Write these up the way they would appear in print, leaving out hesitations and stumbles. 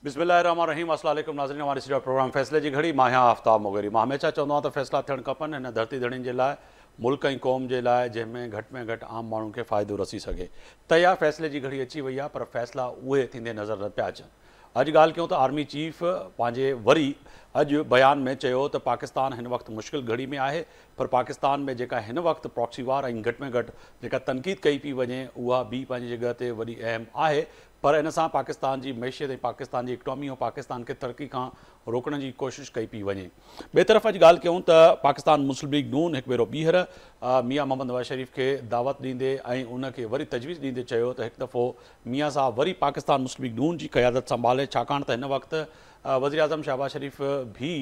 बिस्मिल्लाहिर्रहमानिर्रहीम। अस्सलाम वालेकुम नाज़रीन, हमारी सिर्फ प्रोग्राम फ़ैसले जी घड़ी मां आहियां आफ़ताब मोगरी। मां हमेशह चवंदो आहियां त फ़ैसिला थियणु खपनि हिन धरती धड़ियुनि जे लाइ, मुल्क ऐं क़ौम जे लाइ, जंहिंमें घटि में घटि आम माण्हुनि खे फ़ाइदो रसी सघे। त इहा फ़ैसिले जी घड़ी अची वई आहे, पर फ़ैसिला उहे थींदे नज़र न पिया अचनि। अॼु ॻाल्हि कयूं त आर्मी चीफ पंहिंजे वरी अॼु बयान में चयो त पाकिस्तान हिन वक़्तु मुश्किल घड़ी में आहे, पर पाकिस्तान में जेका हिन वक़्तु प्रॉक्सी वार ऐं घटि में घटि जेका तनक़ीद कई पई वञे उहा बि पंहिंजी जॻह ते वॾी अहम आहे। पर इन सां पाकिस्तान जी मैशियत ऐं पाकिस्तान जी इकनॉमी ऐं पाकिस्तान खे तरक़ी खां रोकण जी कोशिशि कई पई वञे। ॿिए तरफ़ अॼु ॻाल्हि कयूं त पाकिस्तान मुस्लिम लीग नून हिकु भेरो ॿीहर मियां मोहम्मद नवाज़ शरीफ़ खे दावत ॾींदे ऐं उनखे वरी तजवीज़ ॾींदे चयो त हिकु दफ़ो मियां साहब वरी पाकिस्तान मुस्लिम लीग नून जी क़यादत संभाले, छाकाणि त हिन वक़्तु वज़ीर आज़म शहबाज शरीफ़ भी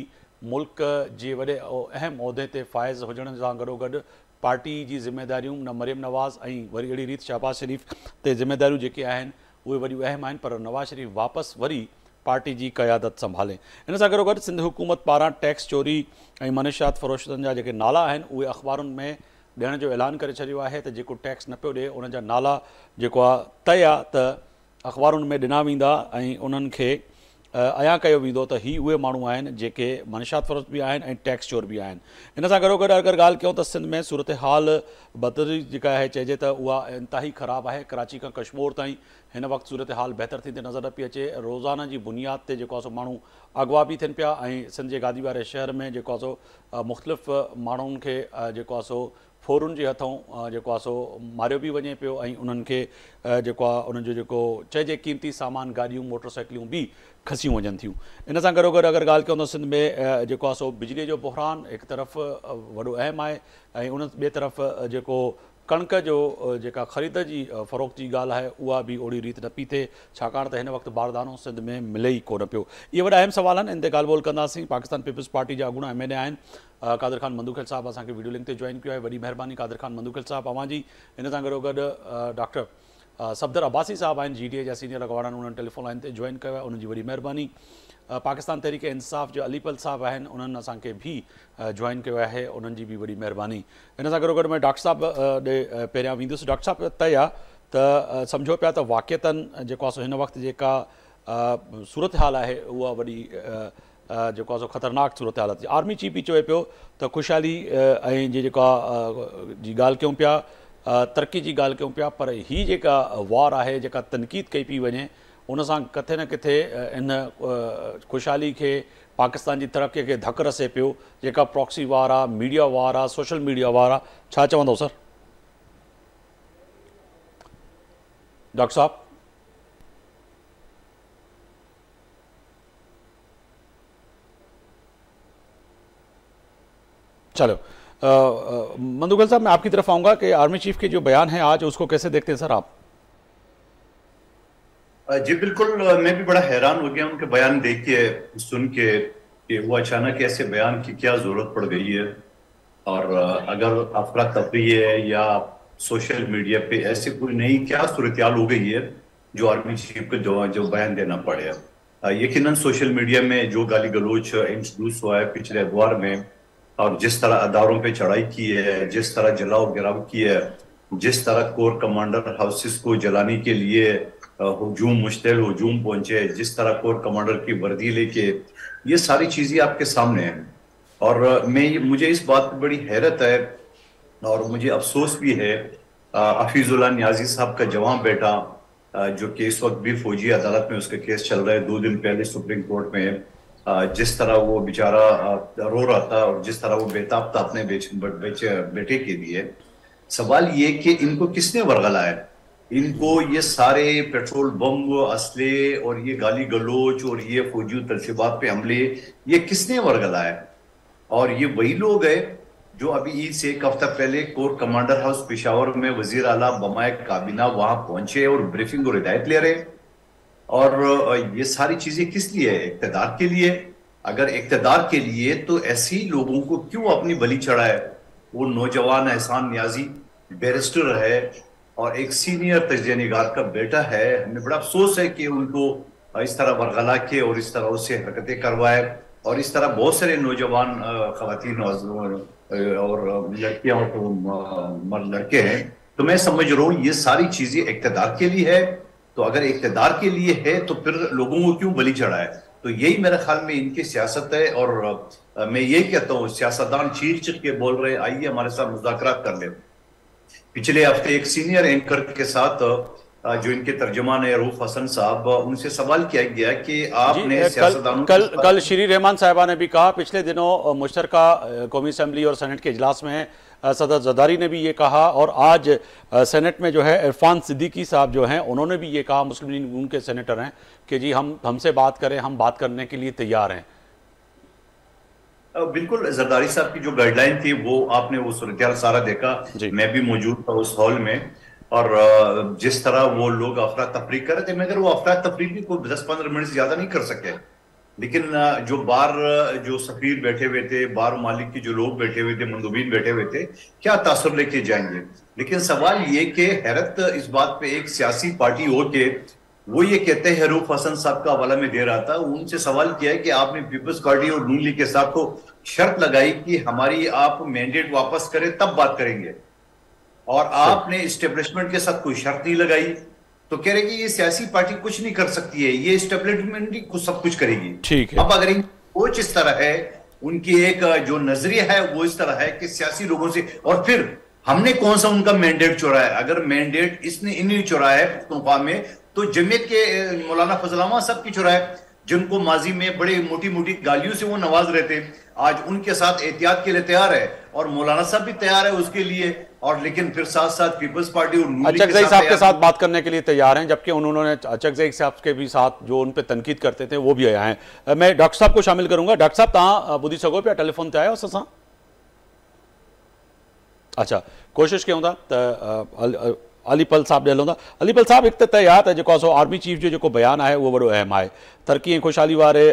मुल्क जे वॾे अहम उहिदे ते फ़ाइज़ हुजण सां गॾोगॾु पार्टी जी ज़िम्मेदारियूं न मरियम नवाज़ ऐं वरी अहिड़ी रीति शहबाज शरीफ़ ते ज़िम्मेदारियूं जेके आहिनि उहे वॾियूं अहम आहिनि, पर नवाज़ शरीफ़ वापसि वरी पार्टी जी क़यादत संभाले। इन सां गॾोगॾु सिंध हुकूमत पारां टैक्स चोरी ऐं मनशियात फ़रोश्तनि जा जेके नाला आहिनि उहे अख़बारुनि में ॾियण जो ऐलान करे छॾियो आहे त जेको टैक्स न पियो ॾिए उन जा नाला जेको आहे तय आहे त अख़बारुनि में ॾिना वेंदा ऐं उन्हनि खे अया कयो वेंदो त ही उहे माण्हू आहिनि जेके मनशियात फ़रोश्त बि आहिनि ऐं टैक्स चोर बि आहिनि। इन सां गॾोगॾु अगरि ॻाल्हि कयूं त सिंध में सूरत हाल बदतरी जेका आहे चइजे त उहा इंतिहाई ख़राबु आहे। कराची खां कश्मीर ताईं हिन वक़्तु सूरत हाल बहितर थींदे नज़र न पई अचे। रोज़ाना जी बुनियाद ते जेको आहे सो माण्हू अगवा बि थियनि पिया ऐं सिंध जे गादी वारे शहर में जेको आहे सो मुख़्तलिफ़ माण्हुनि खे जेको आहे सो फ़ौरुनि जे हथों जेको आहे सो मारियो बि वञे पियो ऐं उन्हनि खे जेको आहे उन्हनि जो जेको चइजे क़ीमती सामान गाॾियूं मोटरसाइकिलियूं बि खसियूं वञनि थियूं। इन सां गॾोगॾु अगरि ॻाल्हि कयूं त सिंध में जेको आहे सो बिजलीअ जो बहिरान हिकु तरफ़ वॾो अहम आहे ऐं उन ॿिए तरफ़ जेको कणिक जो जेका ख़रीद जी फ़रोख़्त जी ॻाल्हि आहे उहा बि ओड़ी रीति न पई थिए, छाकाणि त हिन वक़्तु बारदानो सिंध में मिले ई कोन पियो। इहे वॾा अहम सवाल आहिनि, इन ते ॻाल्हि ॿोल कंदासीं। पाकिस्तान पीपल्स पार्टी जा अॻूणा MLA आहिनि कादिर ख़ान मंदूखेल साहब असांखे वीडियो लिंक ते जॉइन कयो आहे, वॾी महिरबानी कादिर ख़ान मंदूखेल साहब अवां जी। इन सां गॾोगॾु डॉक्टर सफदर अब्बासी साहब आहिनि GDA जा सीनियर अॻवान, उन्हनि टेलीफोन लाइन ते जॉइन कयो आहे, उन्हनि जी वॾी महिरबानी। पाकिस्तान तहरीक इंसाफ़ जो अलीपल साहब आहिनि, उन्हनि असांखे बि जॉइन कयो आहे, उन्हनि जी बि वॾी महिरबानी। इन सां गॾोगॾु मैं डॉक्टर साहब ॾे पहिरियां वेंदुसि। डॉक्टर साहब तय आहे त सम्झो पिया त वाक़ियतनि जेको आहे सो हिन वक़्तु जेका सूरत हाल आहे उहा वॾी जेको आहे सो ख़तरनाक सूरत हालत। आर्मी चीफ बि चवे पियो त ख़ुशहाली ऐं जेका जी ॻाल्हि कयूं पिया, तरक़ी जी ॻाल्हि कयूं पिया, पर हीअ जेका वार आहे जेका तनक़ीद कई पई वञे उन सां किथे न किथे इन ख़ुशहाली खे पाकिस्तान जी तरक़ीअ खे धकु रसे पियो। जेका प्रॉक्सी वार आहे, मीडिया वार आहे, सोशल मीडिया वार आहे, छा चवंदो सर? डॉक्टर साहब चलो मंदूखेल साहब मैं आपकी तरफ आऊँगा कि आर्मी चीफ के जो बयान है आज उसको कैसे देखते हैं सर आप? जी बिल्कुल, मैं भी बड़ा हैरान हो गया उनके बयान देख के, सुन के कि वो अचानक ऐसे बयान की क्या जरूरत पड़ गई है। और अगर अफरा तफरी है या सोशल मीडिया पे ऐसी कोई नई क्या सूरत हो गई है जो आर्मी चीफ को जो बयान देना पड़े। यकीनन सोशल मीडिया में जो गाली गलोच इंट्रोड्यूस हुआ है पिछले अखबार में, और जिस तरह अदारों पे चढ़ाई की है, जिस तरह जलाओ गिराव की है, जिस तरह कोर कमांडर हाउसेस को जलाने के लिए मुश्तैल हजूम पहुंचे, जिस तरह कोर कमांडर की वर्दी लेके, ये सारी चीजें आपके सामने हैं। और मुझे इस बात पर बड़ी हैरत है और मुझे अफसोस भी है हफीजुल्लाह नियाजी साहब का जवान बेटा जो कि इस वक्त भी फौजी अदालत में उसका केस चल रहा है, 2 दिन पहले सुप्रीम कोर्ट में, जिस तरह वो बेचारा रो रहा था और जिस तरह वो बेताब था अपने बेटे के लिए। सवाल ये कि इनको किसने वरगला है? इनको ये सारे पेट्रोल बम, असले और ये गाली गलोच और ये फौजी तरसीबात पे हमले ये किसने वरगला है? और ये वही लोग हैं जो अभी ईद से एक हफ्ता पहले कोर कमांडर हाउस पेशावर में वजीर आला बमाए काबीना वहां पहुंचे और ब्रीफिंग और हिदायत ले रहे। और ये सारी चीजें किस लिए है? इक्तदार के लिए। अगर इक्तदार के लिए तो ऐसे ही लोगों को क्यों अपनी बलि चढ़ाए? वो नौजवान एहसान नियाजी बैरिस्टर है और एक सीनियर तजज़िया-ए-निगार का बेटा है। हमें बड़ा अफसोस है कि उनको इस तरह वरगला के और इस तरह उससे हरकतें करवाए। और इस तरह बहुत सारे नौजवान खवातीन और लड़कियां और लड़के हैं। तो मैं समझ रहा हूँ ये सारी चीजें इक्तदार के लिए है तो अगर इक़्तिदार के लिए है तो फिर लोगों को क्यों बलि चढ़ाए? तो यही मेरे ख्याल में इनकी सियासत है। और मैं ये कहता हूँ, सियासतदान चीख चीख के बोल रहे आइए हमारे साथ मुज़ाकरात कर ले। पिछले हफ्ते एक सीनियर एंकर के साथ जो इनके तर्जुमान है रूफ हसन साहब, उनसे सवाल किया गया कि आपने सियासतदानों कल श्री रहमान साहिबा ने भी कहा, पिछले दिनों मुश्तरका कौमी असम्बली और सेनेट के इजलास में सदर जरदारी ने भी ये कहा, और आज सेनेट में जो है इरफान सिद्दीकी साहब जो हैं उन्होंने भी ये कहा, मुस्लिम लीग उनके सेनेटर हैं, कि जी हमसे बात करें, हम बात करने के लिए तैयार हैं। बिल्कुल, जरदारी साहब की जो गाइडलाइन थी वो आपने वो सूरत सारा देखा, मैं भी मौजूद था उस हॉल में, और जिस तरह वो लोग अफरा तफरी कर रहे थे, मगर वो अफरा तफरी भी कोई 10-15 मिनट से ज्यादा नहीं कर सके। लेकिन जो बार जो सफीर बैठे हुए थे, बार मालिक के जो लोग बैठे हुए थे, मंदूबीन बैठे हुए थे, क्या तासुर लेके जाएंगे? लेकिन सवाल ये कि हैरत इस बात पे एक सियासी पार्टी हो के वो ये कहते हैं, रूफ हसन साहब का हवाला में दे रहा था, उनसे सवाल किया है कि आपने पीपल्स पार्टी और नून लीग के साथ तो शर्त लगाई कि हमारी आप मैंडेट वापस करें तब बात करेंगे, और आपने इस्टेब्लिशमेंट के साथ कोई शर्त नहीं लगाई। तो कह रहे कि ये सियासी पार्टी कुछ नहीं कर सकती है, ये इस्टेब्लिशमेंट ही कुछ सब कुछ करेगी। ठीक है। अब अगर इनकी सोच इस तरह है, उनकी एक जो नजरिया है वो इस तरह है कि सियासी लोगों से, और फिर हमने कौन सा उनका मैंडेट चुराया? अगर मैंडेट इसने इन्हें चुराया है पख्तूनख्वा में, तो जमीयत के मौलाना फजल अहमद साहब की चुराया, जिनको माजी में बड़े मोटी मोटी गालियों से वो नवाज रहे थे, आज उनके साथ एहतियात के लिए तैयार है, और मौलाना साहब भी तैयार है उसके लिए, और लेकिन फिर साथ साथ पीपल्स पार्टी और अचकज़ई साहब के साथ बात करने के लिए तैयार हैं, जबकि उन्होंने अचकज़ई साहब के भी साथ जो उन पे तनकीद करते थे वो भी आया हैं। मैं डॉक्टर साहब को शामिल करूंगा। डॉक्टर साहब तव्हां ॿुधी सघो पिया टेलीफोन ते आहियो असां? अच्छा, कोशिश कयूं था त अलीपल साहब ॾे हलूं था। अलीपल साहब, हिकु त तय आहे त जेको असां आर्मी चीफ जो जेको बयानु आहे उहो वॾो अहम आहे। तरक़ी ऐं ख़ुशहाली वारे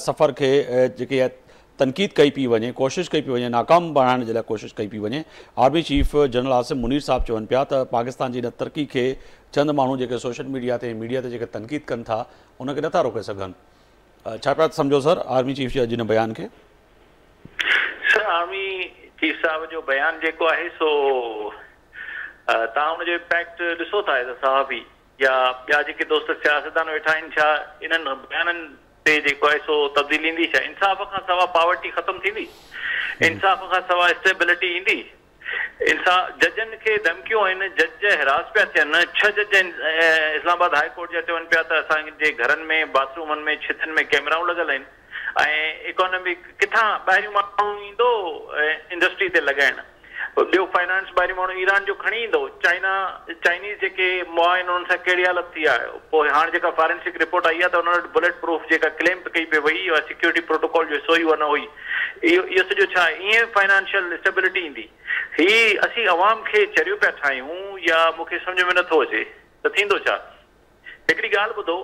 सफ़र खे जेकी आहे तनक़ीद कई पई वञे, कोशिशि कई पई वञे, नाकाम बणाइण जे लाइ कोशिशि कई पई वञे। Army chief general Asim Munir साहब चवनि पिया त पाकिस्तान जी हिन तरक़ी खे चंद माण्हू जेके सोशल मीडिया ते जेके तनक़ीद कनि था उनखे नथा रोके सघनि। छा पिया सम्झो सर आर्मी चीफ जे अॼु हिन बयान खे? सर, आर्मी चीफ साहब जो बयान जेको आहे सो तव्हां हुनजो इम्पैक्ट ॾिसो था साहब ई या ॿिया जेके दोस्त सियासतदान वेठा आहिनि, छा इन्हनि बयाननि ते जेको आहे सो तब्दीली ईंदी? छा इंसाफ़ खां सवा पावर्टी ख़तमु थींदी? इंसाफ़ खां सवा स्टेबिलिटी ईंदी? जजनि खे धमकियूं आहिनि, जज हिरास पिया थियनि। 6 जज इस्लामाबाद हाई कोर्ट जा चवनि पिया त असांजे घरनि में, बाथरूमनि में, छितनि में कैमराऊं लॻल आहिनि, ऐं इकोनॉमिक किथां ॿाहिरियों माण्हू ईंदो इंडस्ट्री ते लॻाइण, ॿियो फाइनेंस ॿाहिरियों माण्हू ईरान जो खणी ईंदो, चाइनीज़ जेके मुआ आहिनि उन्हनि सां कहिड़ी हालत थी आहे। पोइ हाणे जेका फॉरेंसिक रिपोर्ट आई आहे त उन्हनि बुलेट प्रूफ जेका क्लेम कई पई वई उहा सिक्योरिटी प्रोटोकॉल जो हिसो ई उहा न हुई। इहो सॼो छा ईअं फाइनेंशियल स्टेबिलिटी ईंदी? ही असीं अवाम खे चरियो पिया ठाहियूं या मूंखे सम्झ में नथो अचे त थींदो छा? हिकिड़ी ॻाल्हि ॿुधो,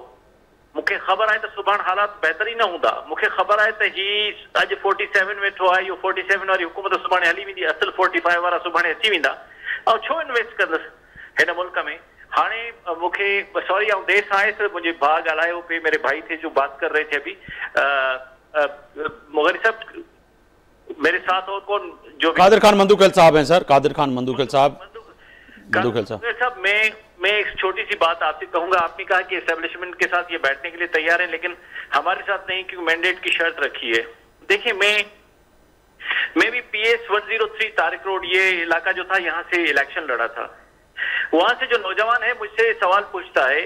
मूंखे ख़बर आहे त सुभाणे हालात बहितर ई न हूंदा। मूंखे ख़बर आहे त ही अॼु 47 वेठो आहे, इहो 47 वारी हुकूमत सुभाणे हली वेंदी, असुल 45 वारा सुभाणे अची वेंदा। ऐं छो इन्वेस्ट कंदुसि हिन मुल्क में? हाणे मूंखे सॉरी आउं देर सां आयुसि, मुंहिंजे भाउ ॻाल्हायो पे, मेरे भाई थे जो बात कर रहे थे अभी, मुगरी साहब मेरे साथ और कौन जो कादिर खान मंदूखेल साहब हैं सर, कादिर खान मंदूखेल साहब। मंदूखेल साहब, मैं एक छोटी सी बात आपसे कहूंगा। आपने कहा कि एस्टेब्लिशमेंट के साथ ये बैठने के लिए तैयार है, लेकिन हमारे साथ नहीं, क्योंकि मैंडेट की शर्त रखी है। देखिए, मैं भी PS 103 तारिक रोड ये इलाका जो था, यहाँ से इलेक्शन लड़ा था। वहां से जो नौजवान है मुझसे सवाल पूछता है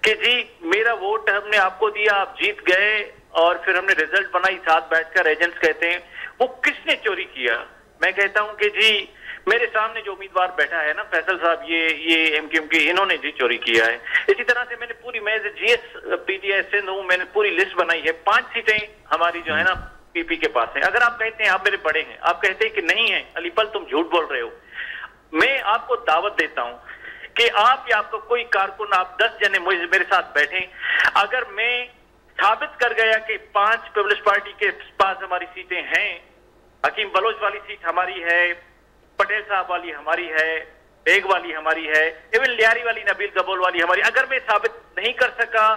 कि जी मेरा वोट हमने आपको दिया, आप जीत गए, और फिर हमने रिजल्ट बनाई, साथ बैठकर एजेंट्स कहते हैं वो किसने चोरी किया? मैं कहता हूं कि जी मेरे सामने जो उम्मीदवार बैठा है ना फैसल साहब, ये MQM के, इन्होंने जी चोरी किया है। इसी तरह से मैंने पूरी, मैं GS PTI सिंध हूँ, मैंने पूरी लिस्ट बनाई है। 5 सीटें हमारी जो है ना PP के पास है। अगर आप कहते हैं आप मेरे बड़े हैं, आप कहते हैं कि नहीं है अलीपल तुम झूठ बोल रहे हो, मैं आपको दावत देता हूं कि आप या आपका कोई कारकुन, आप 10 जने मेरे साथ बैठे, अगर मैं साबित कर गया कि 5 पीपल्स पार्टी के पास हमारी सीटें हैं, हकीम बलोच वाली सीट हमारी है, पटेल साहब वाली हमारी है, बेग वाली हमारी है, इवन लियारी वाली, नबील गबोल वाली हमारी, अगर मैं साबित नहीं कर सका,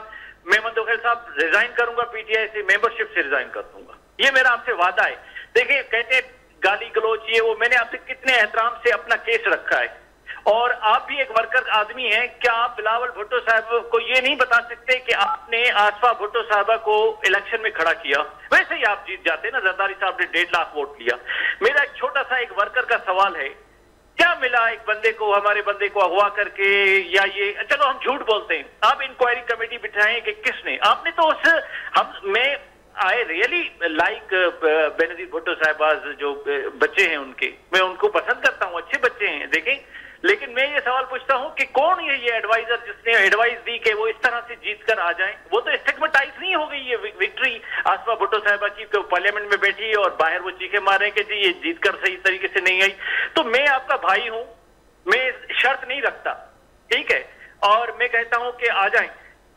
मैं मंदूखेल साहब रिजाइन करूंगा, PTI से मेंबरशिप से रिजाइन कर दूंगा। ये मेरा आपसे वादा है। देखिए, कहते हैं गाली गलोच ये वो, मैंने आपसे कितने एहतराम से अपना केस रखा है। और आप भी एक वर्कर आदमी हैं, क्या आप बिलावल भुट्टो साहब को ये नहीं बता सकते कि आपने आसफा भुट्टो साहबा को इलेक्शन में खड़ा किया? वैसे ही आप जीत जाते ना, जरदारी साहब ने 1.5 लाख वोट लिया। मेरा एक छोटा सा एक वर्कर का सवाल है, क्या मिला एक बंदे को, हमारे बंदे को अगवा करके, या ये चलो हम झूठ बोलते हैं, आप इंक्वायरी कमेटी बिठाएं कि किसने, आपने तो मैं I really like Benazir Bhutto Shahbaz जो बच्चे हैं उनके, मैं उनको पसंद करता हूं, अच्छे बच्चे हैं देखें, लेकिन मैं ये सवाल पूछता हूं कि कौन ये एडवाइजर जिसने एडवाइस दी कि वो इस तरह से जीत कर आ जाएं? वो तो स्टिग्मेटाइज नहीं हो गई ये विक्ट्री आसफा भुट्टो साहिबा की, तो पार्लियामेंट में बैठी और बाहर वो चीखे मारे कि जी ये जीत कर सही तरीके से नहीं आई। तो मैं आपका भाई हूं, मैं शर्त नहीं रखता, ठीक है, और मैं कहता हूं कि आ जाएं।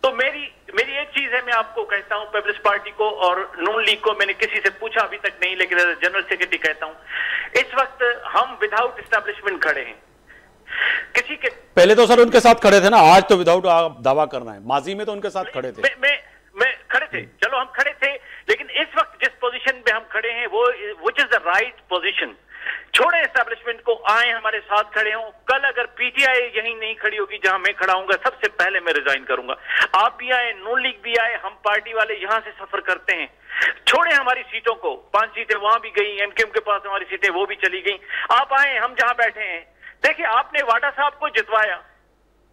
तो मेरी एक चीज है, मैं आपको कहता हूं, पीपल्स पार्टी को और नून लीग को मैंने किसी से पूछा अभी तक नहीं, लेकिन जनरल सेक्रेटरी कहता हूं, इस वक्त हम विदाउट एस्टेब्लिशमेंट खड़े हैं। किसी के पहले तो सर उनके साथ खड़े थे ना, आज तो विदाउट आप दावा करना है, माजी में तो उनके साथ खड़े थे। मैं खड़े थे, चलो हम खड़े थे, लेकिन इस वक्त जिस पोजीशन पे हम खड़े हैं वो which is the right position. छोड़े एस्टेब्लिशमेंट को, आए हमारे साथ खड़े हों। कल अगर पीटीआई यहीं नहीं खड़ी होगी जहां मैं खड़ा हूंगा, सबसे पहले मैं रिजाइन करूंगा। आप भी आए, नून लीग भी आए, हम पार्टी वाले यहां से सफर करते हैं। छोड़े हमारी सीटों को, 5 सीटें वहां भी गई, एमकेएम के पास हमारी सीटें वो भी चली गई। आप आए, हम जहां बैठे हैं। देखिए, आपने वाडा साहब को जितवाया,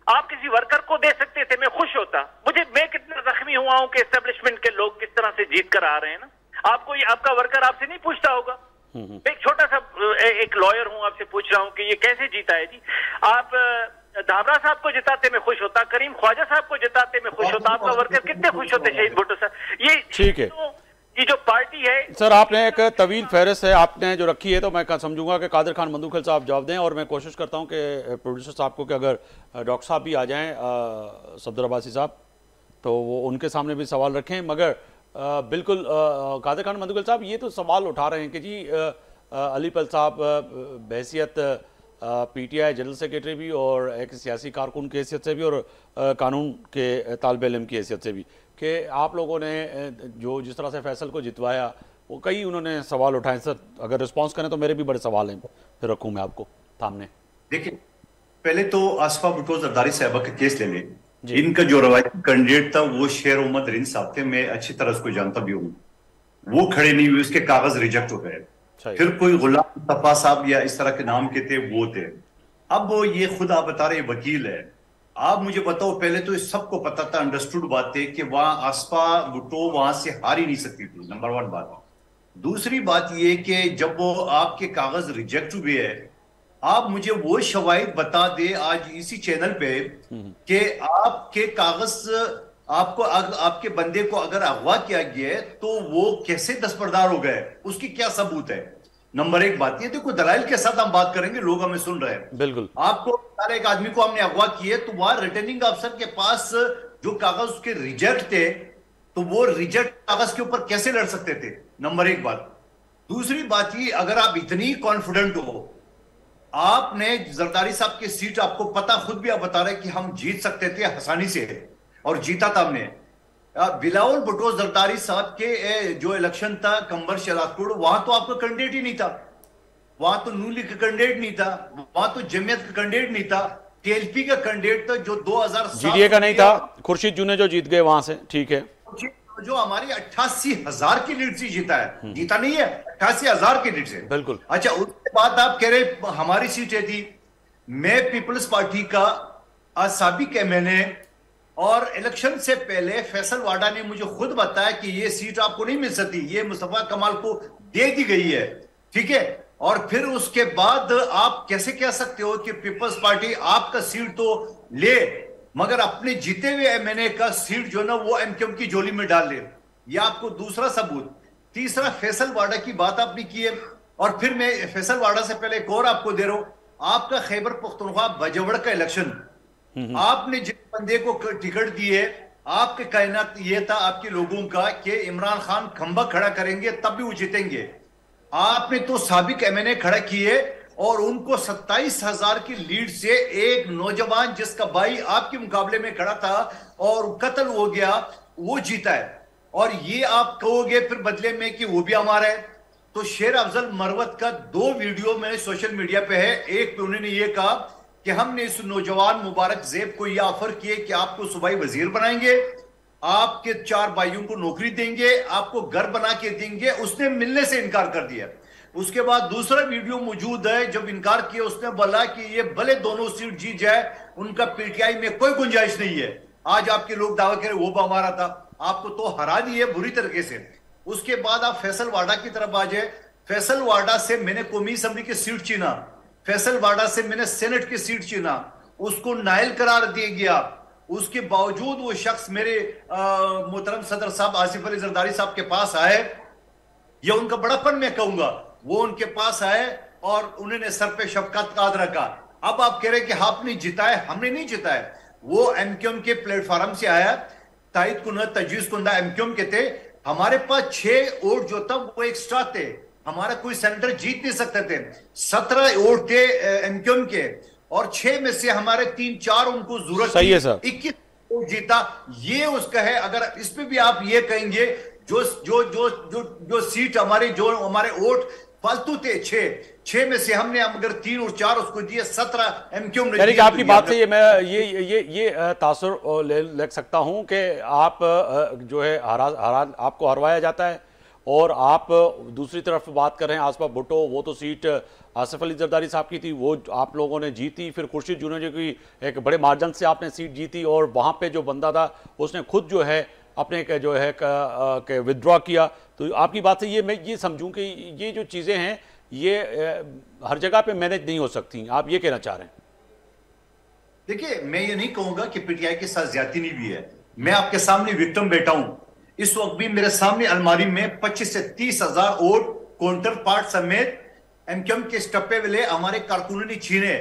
आप किसी वर्कर को दे सकते थे, मैं खुश होता। मैं कितना जख्मी हुआ हूं कि एस्टेब्लिशमेंट के लोग किस तरह से जीत कर आ रहे हैं ना। आपको ये आपका वर्कर आपसे नहीं पूछता होगा। एक छोटा सा एक लॉयर हूं, आपसे पूछ रहा हूं कि ये कैसे जीता है जी। आप धाबरा साहब को जिताते मैं खुश होता, करीम ख्वाजा साहब को जिताते मैं खुश होता, आपका वर्कर कितने खुश होते शहीद भुट्टो साहब। ये ठीक है, ये जो पार्टी है सर, आपने एक तवील फहरिस्त है आपने जो रखी है, तो मैं समझूंगा कि कादिर खान मंदूखिल साहब जवाब दें, और मैं कोशिश करता हूं कि प्रोड्यूसर साहब को कि अगर डॉक्टर साहब भी आ जाएं, सफदर अब्बासी साहब, तो वो उनके सामने भी सवाल रखें। मगर बिल्कुल कादिर खान मंदूखिल साहब ये तो सवाल उठा रहे हैं कि जी अली पल साहब बहैसियत पीटीआई जनरल सेक्रेटरी भी और एक सियासी कारकुन की हैसियत से भी और कानून के तालिब इल्म की हैसियत से भी, कि आप लोगों ने जो जिस तरह से फैसल को जितवाया, वो कई उन्होंने सवाल उठाए। सर अगर रिस्पांस करें तो मेरे भी बड़े सवाल हैं, फिर रखूँ मैं आपको सामने। देखिए, पहले तो आसफा भुट्टो जरदारी साहबा का केस ले लें। इनका जो रवायती कैंडिडेट था वो शेर मोहम्मद रिंद साहब थे, मैं अच्छी तरह उसको जानता भी हूँ। वो खड़े नहीं हुए, उसके कागज रिजेक्ट हो गए। फिर कोई गुलाम मुस्तफा साहब या इस तरह के नाम के थे, वो थे। अब वो ये खुद आप बता रहे वकील है। आप मुझे बताओ, पहले तो इस सबको पता था, अंडरस्टूड बात है कि वहां आसफा भुट्टो वहां से हार ही नहीं सकती थी, नंबर 1 बात। दूसरी बात ये कि जब वो आपके कागज रिजेक्ट हुए है, आप मुझे वो शवाहिद बता दे आज इसी चैनल पे कि आपके कागज आपको आपके बंदे को अगर अगवा किया गया है तो वो कैसे दस्तबरदार हो गए, उसकी क्या सबूत है। नंबर 1 बात ये, देखो दलाइल के साथ हम बात करेंगे, लोग हमें सुन रहे हैं। बिल्कुल, आपको एक आदमी को हमने अगवा किए तो वहां रिटर्निंग अफसर के पास जो कागज उसके रिजेक्ट थे, तो वो रिजेक्ट कागज के ऊपर कैसे लड़ सकते थे, नंबर 1 बात। दूसरी बात ये, अगर आप इतनी कॉन्फिडेंट हो, आपने जरदारी साहब की सीट, आपको पता, खुद भी आप बता रहे कि हम जीत सकते थे आसानी से, और जीता था हमने। बिलावल भुट्टो जरदारी साहब के जो इलेक्शन था कंबर शराफपुर, वहां तो आपका कैंडिडेट ही नहीं था, वहां तो नून लीग का कैंडिडेट नहीं था, वहां तो जमीयत का कैंडिडेट नहीं था, टीएलपी का कैंडिडेट था जो 2007 जीडीए का नहीं था, खुर्शीद जूने जो जीत गए वहां से, ठीक है, जो हमारी 88,000 की लीड से जीता है, जीता नहीं है, 88,000 की लीड से। बिल्कुल। अच्छा, उसके बाद आप कह रहे हमारी सीटें थी। मैं पीपल्स पार्टी का साबिक एमएनए, और इलेक्शन से पहले फैसल वाडा ने मुझे खुद बताया कि ये सीट आपको नहीं मिल सकती, ये मुस्तफा कमाल को दे दी गई है, ठीक है। और फिर उसके बाद आप कैसे कह सकते हो कि पीपल्स पार्टी आपका सीट तो ले, मगर अपने जीते हुए एमएनए का सीट जो ना वो एमकेएम की झोली में डाल ले। यह आपको दूसरा सबूत। तीसरा, फैसल वाडा की बात आपने की है, और फिर मैं फैसल वाडा से पहले एक और आपको दे रहा हूं। आपका खैबर पख्तूनख्वा बजवड़ का इलेक्शन, आपने जिस बंदे को टिकट दी है, आपके कायनात ये था आपके लोगों का कि इमरान खान खंबा खड़ा करेंगे तब भी वो जीतेंगे। आपने तो साबिक एमएनए खड़ा किए और उनको 27,000 की लीड से एक नौजवान जिसका भाई आपके मुकाबले में खड़ा था और कत्ल हो गया, वो जीता है। और ये आप कहोगे फिर बदले में कि वो भी हमारा है। तो शेर अफजल मरवत का 2 वीडियो मैंने सोशल मीडिया पे है। एक पे उन्होंने ये कहा कि हमने इस नौजवान मुबारक ज़ेब को यह ऑफर किए कि आपको सूबाई वजीर बनाएंगे, आपके 4 भाइयों को नौकरी देंगे, आपको घर बना के देंगे। उसने मिलने से इनकार कर दिया। उसके बाद दूसरा वीडियो मौजूद है, जब इनकार किया उसने बोला कि ये भले दोनों सीट जीत जाए, उनका पीटीआई में कोई गुंजाइश नहीं है। आज आपके लोग दावा करें वो हमारा था, आपको तो हरा दिए बुरी तरीके से। उसके बाद आप फैसल वाडा की तरफ आ जाए। फैसल वाडा से मैंने कौमी असम्बली की सीट चीना, फैसल वाडा से मैंने सेनेट की सीट चीना, उसको नाइल करार दिया गया। उसके बावजूद वो शख्स मेरे मोहतरम सदर साहब आसिफ अली जरदारी साहब के पास आए, यह उनका बड़ापन मैं कहूंगा, वो उनके पास आए और उन्होंने सर पे शफकत काद रखा। अब आप कह रहे कि आपने जिताए, हमने नहीं जिताए। वो एमक्यूएम के प्लेटफॉर्म से आया, ताइद कुन तजवीज कुंदा एमक्यूएम के थे। हमारे पास 6 वोट जो था वो एक्स्ट्रा थे, हमारा कोई सेनेटर जीत नहीं सकते थे। 17 वोट थे एमक्यूएम के और 6 में से हमारे 3-4 उनको जरूरत सही है सर। 21 वोट जीता। ये उसका है। अगर इस पे भी आप ये कहेंगे जो जो जो जो जो सीट हमारे जो हमारे वोट फालतू थे, 6 में से हमने अगर 3 और 4 उसको दिए, 17 एमक्यूएम ने। आपकी बात से ये मैं ये तासुर ले सकता हूं कि आप जो है आपको हरवाया जाता है और आप दूसरी तरफ बात कर रहे हैं आसफा भुट्टो, वो तो सीट आसिफ अली जरदारी साहब की थी, वो आप लोगों ने जीती। फिर खुर्शीद जुनेजो की एक बड़े मार्जिन से आपने सीट जीती और वहां पे जो बंदा था उसने खुद जो है अपने जो है के विथड्रॉ किया। तो आपकी बात से ये मैं ये समझूं कि ये जो चीज़ें हैं ये हर जगह पे मैनेज नहीं हो सकती, आप ये कहना चाह रहे हैं? देखिए, मैं ये नहीं कहूंगा कि पीटीआई के साथ ज्यादती नहीं भी है। मैं आपके सामने विक्टिम बैठा हूं। इस वक्त भी मेरे सामने अलमारी में 25 से 30 हजार वोट काउंटर पार्ट समेत एमक्यूएम के स्टप्पे वाले हमारे कारकुनों ने छीने।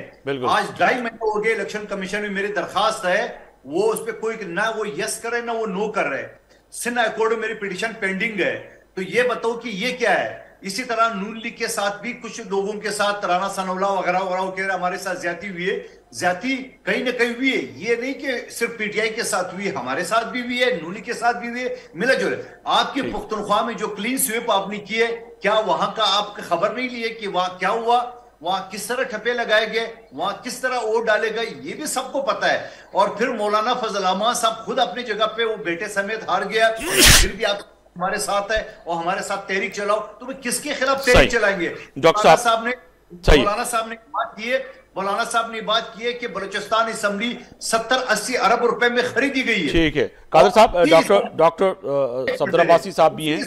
आज 2.5 महीने हो गए, इलेक्शन कमीशन में मेरी दरखास्त है, वो उस पर कोई ना वो यस कर रहे ना वो नो कर रहे। सिंध हाईकोर्ट में मेरी पिटीशन पेंडिंग है। तो ये बताओ कि ये क्या है। इसी तरह नून लीग के साथ भी कुछ लोगों के साथ राना सनौला वगैरह वगैरह कह रहे हमारे साथ ज्यादती हुई है। ज्यादती कहीं ना कहीं हुई है। ये नहीं कि सिर्फ पीटीआई के साथ हुई है, हमारे साथ भी हुई है, नून लीग के साथ भी हुई है, मिला जुले। आपकी पुख्तनख्वा में जो क्लीन स्वीप आपने की है, क्या वहां का आपको खबर नहीं ली है कि वहां क्या हुआ, वहां किस तरह ठप्पे लगाए गए, वहां किस तरह वोट डाले गए, ये भी सबको पता है। और फिर मौलाना फजल अहमद साहब खुद अपनी जगह पे वो बेटे समेत हार गया, फिर भी आप हमारे साथ है और हमारे साथ तहरीक चलाओ। तो वे किसके खिलाफ तहरीक चलाएंगे? डॉक्टर साहब ने मौलाना साहब ने बात की है, मौलाना साहब ने बात की है कि बलूचिस्तान असेंबली 70-80 अरब रुपए में खरीदी गई है। ठीक है कादर साहब, डॉक्टर सफदर अब्बासी साहब भी हैं,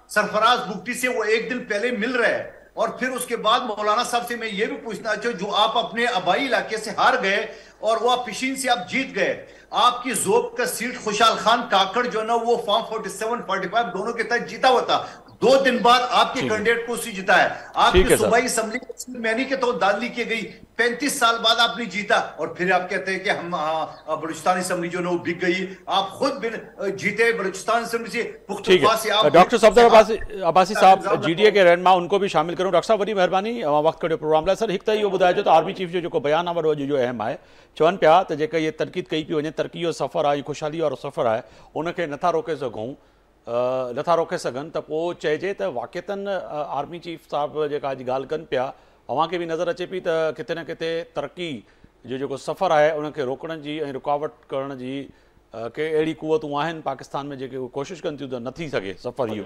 सरफराज बुगटी से वो एक दिन पहले मिल रहे हैं। और फिर उसके बाद मौलाना साहब से मैं ये भी पूछना चाहूँ, जो आप अपने आबाई इलाके से हार गए और वो पिशीन से आप जीत गए, आपकी जोब का सीट खुशहाल खान काकड़ जो ना वो फॉर्म 47-45 दोनों के तहत जीता हुआ था। 2 दिन बाद आपके कैंडिडेट को उसी जीता है। आपकी सूबाई असेंबली मैनी के तो दादली की गई, 35 साल बाद आपने जीता। और फिर आप कहते हैं कि हम बलूचिस्तान असेंबली जो ना वो बिक गई। आप खुद बिन जीते बलूचिस्तान असेंबली से पुख्तनख्वा से। आप डॉक्टर सफदर अब्बासी साहब जीडीए के रहनुमा उनको भी शामिल करूं। डॉक्टर साहब वरी मेहरबानी वक्त कड़ो प्रोग्राम लाइ। सर, एक तो इहो ॿुधाइजो त आर्मी चीफ जो बयान आहे वॾो जो अहम आहे, चवनि पिया त जेका इहे तनक़ीद कई पई वञे, तरक़ी जो सफ़र आहे, ख़ुशहाली वारो सफ़र आहे, उनखे नथा रोके सघनि, त पोइ चइजे त वाक़िअतनि आर्मी चीफ साहब जेका अॼु ॻाल्हि कनि पिया, अव्हांखे बि नज़र अचे पई त किथे न किथे तरक़ी जो जेको सफ़र आहे उनखे रोकण जी ऐं रुकावट करण जी के अहिड़ी कुवतूं आहिनि पाकिस्तान में जेके कोशिशि कनि थियूं त न थी सघे सफ़र इहो।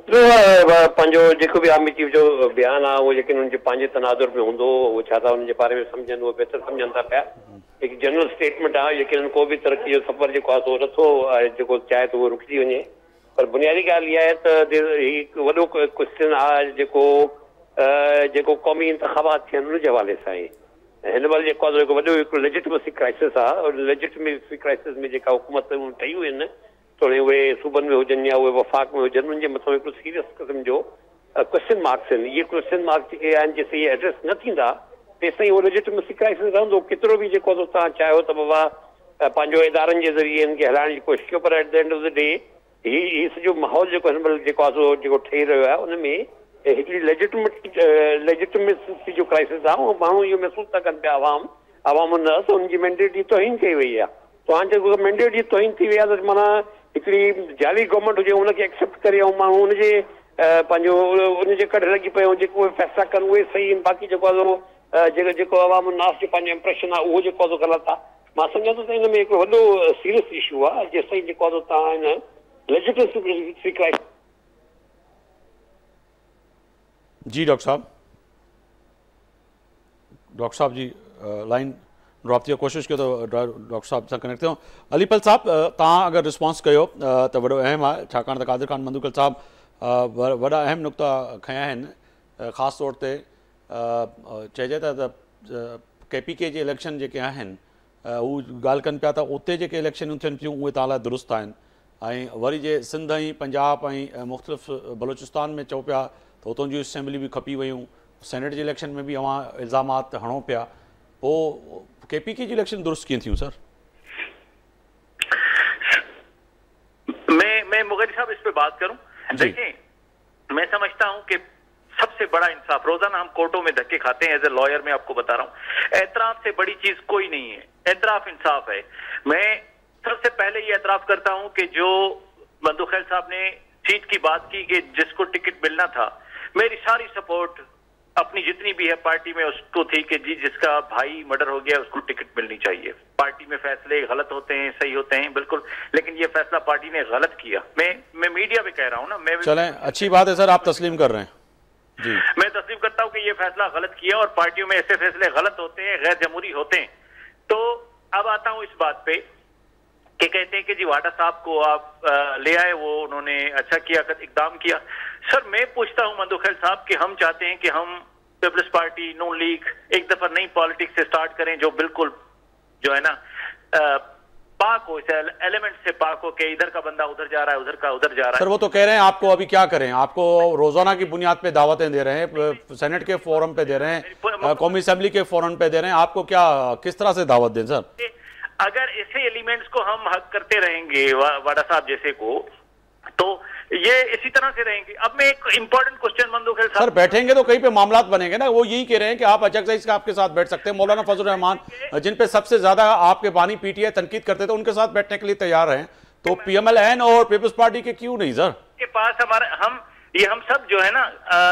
पंहिंजो जेको बि आर्मी चीफ जो बयान आहे उहो जेके उन्हनि जे पंहिंजे तनादुर में हूंदो, उहो छा था उन्हनि जे बारे में सम्झनि, उहो बहितर सम्झनि था पिया। हिकु जनरल स्टेटमेंट आहे, लेकिन को बि तरक़ी जो सफ़र जेको आहे सो नथो जेको चाहे त उहो रुकिजी वञे। पर बुनियादी ॻाल्हि इहा आहे त हिकु वॾो क्वेश्चन आहे जेको क़ौमी इंतख़ाबात थियनि उन जे हवाले सां आहे। हिन महिल जेको आहे वॾो हिकु लेजिटिमेसी क्राइसिस आहे। और लेजिटिमेसी क्राइसिस में जेका हुकूमत ठहियूं आहिनि, थोरे उहे सूबनि में हुजनि या उहे वफ़ाक़ में हुजनि, उनजे मथां हिकिड़ो सीरियस क़िस्म जो क्वेश्चन मार्क्स आहिनि। इहे क्वेश्चन मार्क्स जेके आहिनि, जेसिताईं इहे एड्रेस न थींदा तेसिताईं उहो लेजिटिमेसी क्राइसिस रहंदो। केतिरो बि जेको तव्हां चाहियो त बाबा पंहिंजो इदारनि जे ज़रिए हिनखे हलाइण जी कोशिशि कयो, पर at the end of the day हीउ सॼो माहौल जेको हिन महिल जेको आहे सो जेको ठही रहियो आहे, उन में हिकिड़ी लेजिटिमेसी जो क्राइसिस आहे। ऐं माण्हू इहो महसूसु था कनि पिया, आवाम न त हुनजी मैंडेट जी तौहीन कई वई आहे। तव्हां जेको मैंडेट जी तौहीन थी वई आहे त माना हिकिड़ी जाली गवर्नमेंट हुजे उनखे एक्सेप्ट करे ऐं माण्हू उनजे पंहिंजो उनजे कॾहिं लॻी पियो जेको उहे फ़ैसिला कनि उहे सही आहिनि, बाक़ी जेको आहे जेको अवाम नास जो पंहिंजो इंप्रेशन आहे उहो जेको आहे ग़लति आहे। मां सम्झां थो त हिन में हिकिड़ो वॾो सीरियस इशू आहे जेसि ताईं जेको आहे तव्हां हिन लेजिस्लेटिव क्राइसिस। जी डॉक्टर साहब जी लाइन ड्रॉप थी कोशिश कयो तो डॉक्टर साहब सां कनेक्ट थियो। अलीपल साहब तव्हां अगर रिस्पॉन्स कयो त वॾो अहम आहे, छाकाणि त कादिर ख़ान मंदूकल साहब वॾा अहम नुक़्ता खयां आहिनि। ख़ासि तौर ते चइजे त KPK जे इलेक्शन जेके आहिनि उहे ॻाल्हि कनि पिया त उते जेके इलेक्शनूं थियनि पियूं उहे तव्हां लाइ दुरुस्त आहिनि, ऐं वरी जे सिंध ऐं पंजाब ऐं मुख़्तलिफ़ बलोचिस्तान में चओ पिया त उतां जूं असेंबली बि खपी वियूं, सेनेट जे इलेक्शन में बि अवां इल्ज़ामात हणो पिया, पोइ KPK जी इलेक्शन दुरुस्त कीअं थियूं सर? मैं मुगल साहब इस पे बात करूं? देखिए, मैं समझता हूं कि सबसे बड़ा इंसाफ, रोजाना हम कोर्टों में धक्के खाते हैं, एज ए लॉयर मैं आपको बता रहा हूं, एतराफ से बड़ी चीज कोई नहीं है। एतराफ इंसाफ है। मैं सबसे पहले ये एतराफ करता हूं कि जो मंदूखैल साहब ने सीट की बात की कि जिसको टिकट मिलना था, मेरी सारी सपोर्ट अपनी जितनी भी है पार्टी में उसको थी कि जी जिसका भाई मर्डर हो गया उसको टिकट मिलनी चाहिए। पार्टी में फैसले गलत होते हैं, सही होते हैं, बिल्कुल, लेकिन ये फैसला पार्टी ने गलत किया। मैं मीडिया पे कह रहा हूं ना, मैं चलें, अच्छी बात है सर, आप तस्लीम कर रहे हैं जी। मैं तस्लीम करता हूं कि ये फैसला गलत किया और पार्टियों में ऐसे फैसले गलत होते हैं, गैर जमहूरी होते हैं। तो अब आता हूं इस बात पे कि कहते हैं कि जी वाडा साहब को आप ले आए, वो उन्होंने अच्छा किया, इकदाम किया। सर मैं पूछता हूं मंदूखैल साहब कि हम चाहते हैं कि हम पीपल्स पार्टी, नून लीग एक दफा नई पॉलिटिक्स से स्टार्ट करें जो बिल्कुल जो है ना पाक हो, इस एलिमेंट से पाक हो कि इधर का बंदा उधर जा रहा है, उधर का उधर जा रहा है। सर वो तो कह रहे हैं आपको अभी क्या करें, आपको रोजाना की बुनियाद पे दावतें दे रहे हैं, सेनेट के फोरम पे दे रहे हैं, कौमी असेंबली के फोरम पे दे रहे हैं, आपको क्या किस तरह से दावत दें सर? अगर ऐसे एलिमेंट्स को हम हक करते रहेंगे वाडा साहब जैसे को, तो ये इसी तरह से रहेंगे। अब मैं एक इंपॉर्टेंट क्वेश्चन मंदूखैल साहब, सर बैठेंगे तो कहीं पे मामलात बनेंगे ना, वो यही कह रहे हैं कि आप अजक आपके साथ बैठ सकते हैं, मौलाना फजल रहमान जिन पे सबसे ज्यादा आपके बानी PTI तनकीद करते थे उनके साथ बैठने के लिए तैयार हैं, तो PMLN और पीपल्स पार्टी के क्यों नहीं सर? के पास हमारे हम सब जो है ना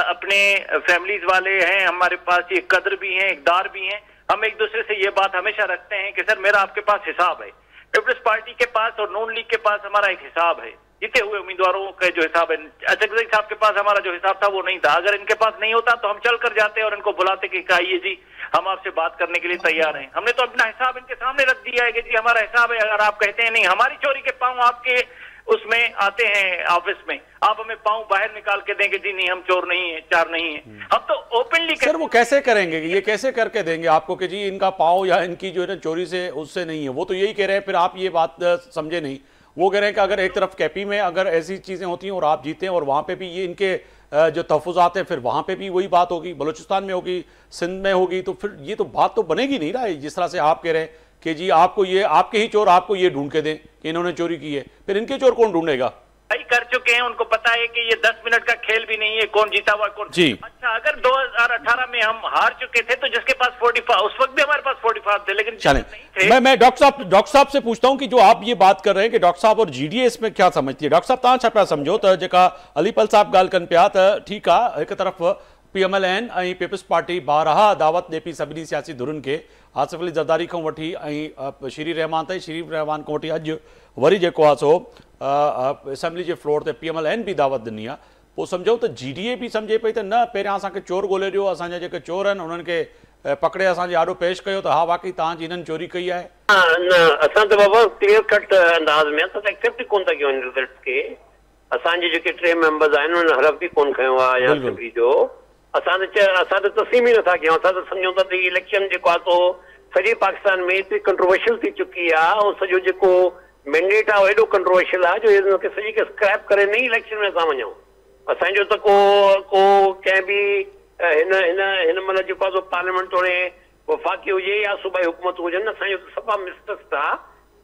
अपने फैमिलीज वाले हैं, हमारे पास ये कदर भी हैं, इकदार भी हैं, हम एक दूसरे से ये बात हमेशा रखते हैं कि सर मेरा आपके पास हिसाब है, पीपल्स पार्टी के पास और नून लीग के पास हमारा एक हिसाब है, जीते हुए उम्मीदवारों का जो हिसाब है। अजक साहब के पास हमारा जो हिसाब था वो नहीं था, अगर इनके पास नहीं होता तो हम चल कर जाते और इनको बुलाते कि आइए जी हम आपसे बात करने के लिए तैयार हैं। हमने तो अपना हिसाब इनके सामने रख दिया है कि जी हमारा हिसाब है। अगर आप कहते हैं नहीं हमारी चोरी के पांव आपके उसमें आते हैं ऑफिस में, आप हमें पांव बाहर निकाल के देंगे जी नहीं हम चोर नहीं है, चार नहीं है, हम तो ओपनली। सर वो कैसे करेंगे, ये कैसे करके देंगे आपको कि जी इनका पांव या इनकी जो है ना चोरी से उससे नहीं है? वो तो यही कह रहे हैं, फिर आप ये बात समझे नहीं। वो कह रहे हैं कि अगर एक तरफ कैपी में अगर ऐसी चीजें होती हैं और आप जीते हैं और वहां पे भी ये इनके जो तहफुजात हैं फिर वहां पे भी वही बात होगी, बलूचिस्तान में होगी, सिंध में होगी, तो फिर ये तो बात तो बनेगी नहीं ना। जिस तरह से आप कह रहे हैं कि जी आपको ये आपके ही चोर आपको ये ढूंढ के दें कि इन्होंने चोरी की है, फिर इनके चोर कौन ढूंढेगा? भाई कर चुके हैं, उनको पता है कि ये 10 मिनट का खेल भी नहीं है, कौन जीता हुआ कौन जी। अच्छा अगर 2018 में हम हार चुके थे तो जिसके पास 45, उस वक्त भी हमारे पास 45 थे, लेकिन चलें मैं डॉक्टर साहब से पूछता हूं कि जो आप ये बात कर रहे हैं कि डॉक्टर साहब और GDA इसमें क्या समझती है? डॉक्टर साहब तव्हां छा पिया समझो त जेका अलीपल साहब ॻाल्हि कनि पिया त ठीकु आहे, हिकु तरफ़ PMLN ऐं पीपल्स पार्टी बारहा दावत ॾे पई सभिनी सियासी धुरुनि खे, आसिफ अली ज़रदारी खां वठी ऐं शरीर रहमान ताईं, शरीर रहमान खां वठी अॼु वरी जेको आहे सो असेंबली जे फ्लोर ते PMLN बि दावत ॾिनी आहे। पोइ सम्झो त GDA बि सम्झे पई त न पहिरियां असांखे चोर ॻोल्हे ॾियो, असांजा जेके चोर आहिनि उन्हनि खे पकड़े असांजे आॾो पेश कयो त हा वाक़ई तव्हांजी हिननि चोरी कई आहे। न असां त बाबा क्लियर कट अंदाज़ में असां एक्सेप्ट कोन था कयूं रिज़ल्ट खे। असांजे जेके 3 मेंबर्स आहिनि उन्हनि हरफ बि कोन खयो आहे या असेंबली जो। असां त तस्लीम ई नथा कयूं। असां त सम्झूं था त इलेक्शन जेको आहे सो सॼे पाकिस्तान में एतिरी कंट्रोवर्शियल थी चुकी आहे ऐं सॼो जेको मैंडेट आहे एॾो कंट्रोवर्शियल आहे जो हिनखे सॼी खे स्क्रैप करे नई इलेक्शन में असां वञूं। असांजो त को कंहिं बि हिन महिल जेको आहे पार्लियामेंट तोड़े वफ़ाक़ी हुजे या सूबाई हुकूमत हुजनि, असांजो त सफ़ा मिस्टेक्स आहे।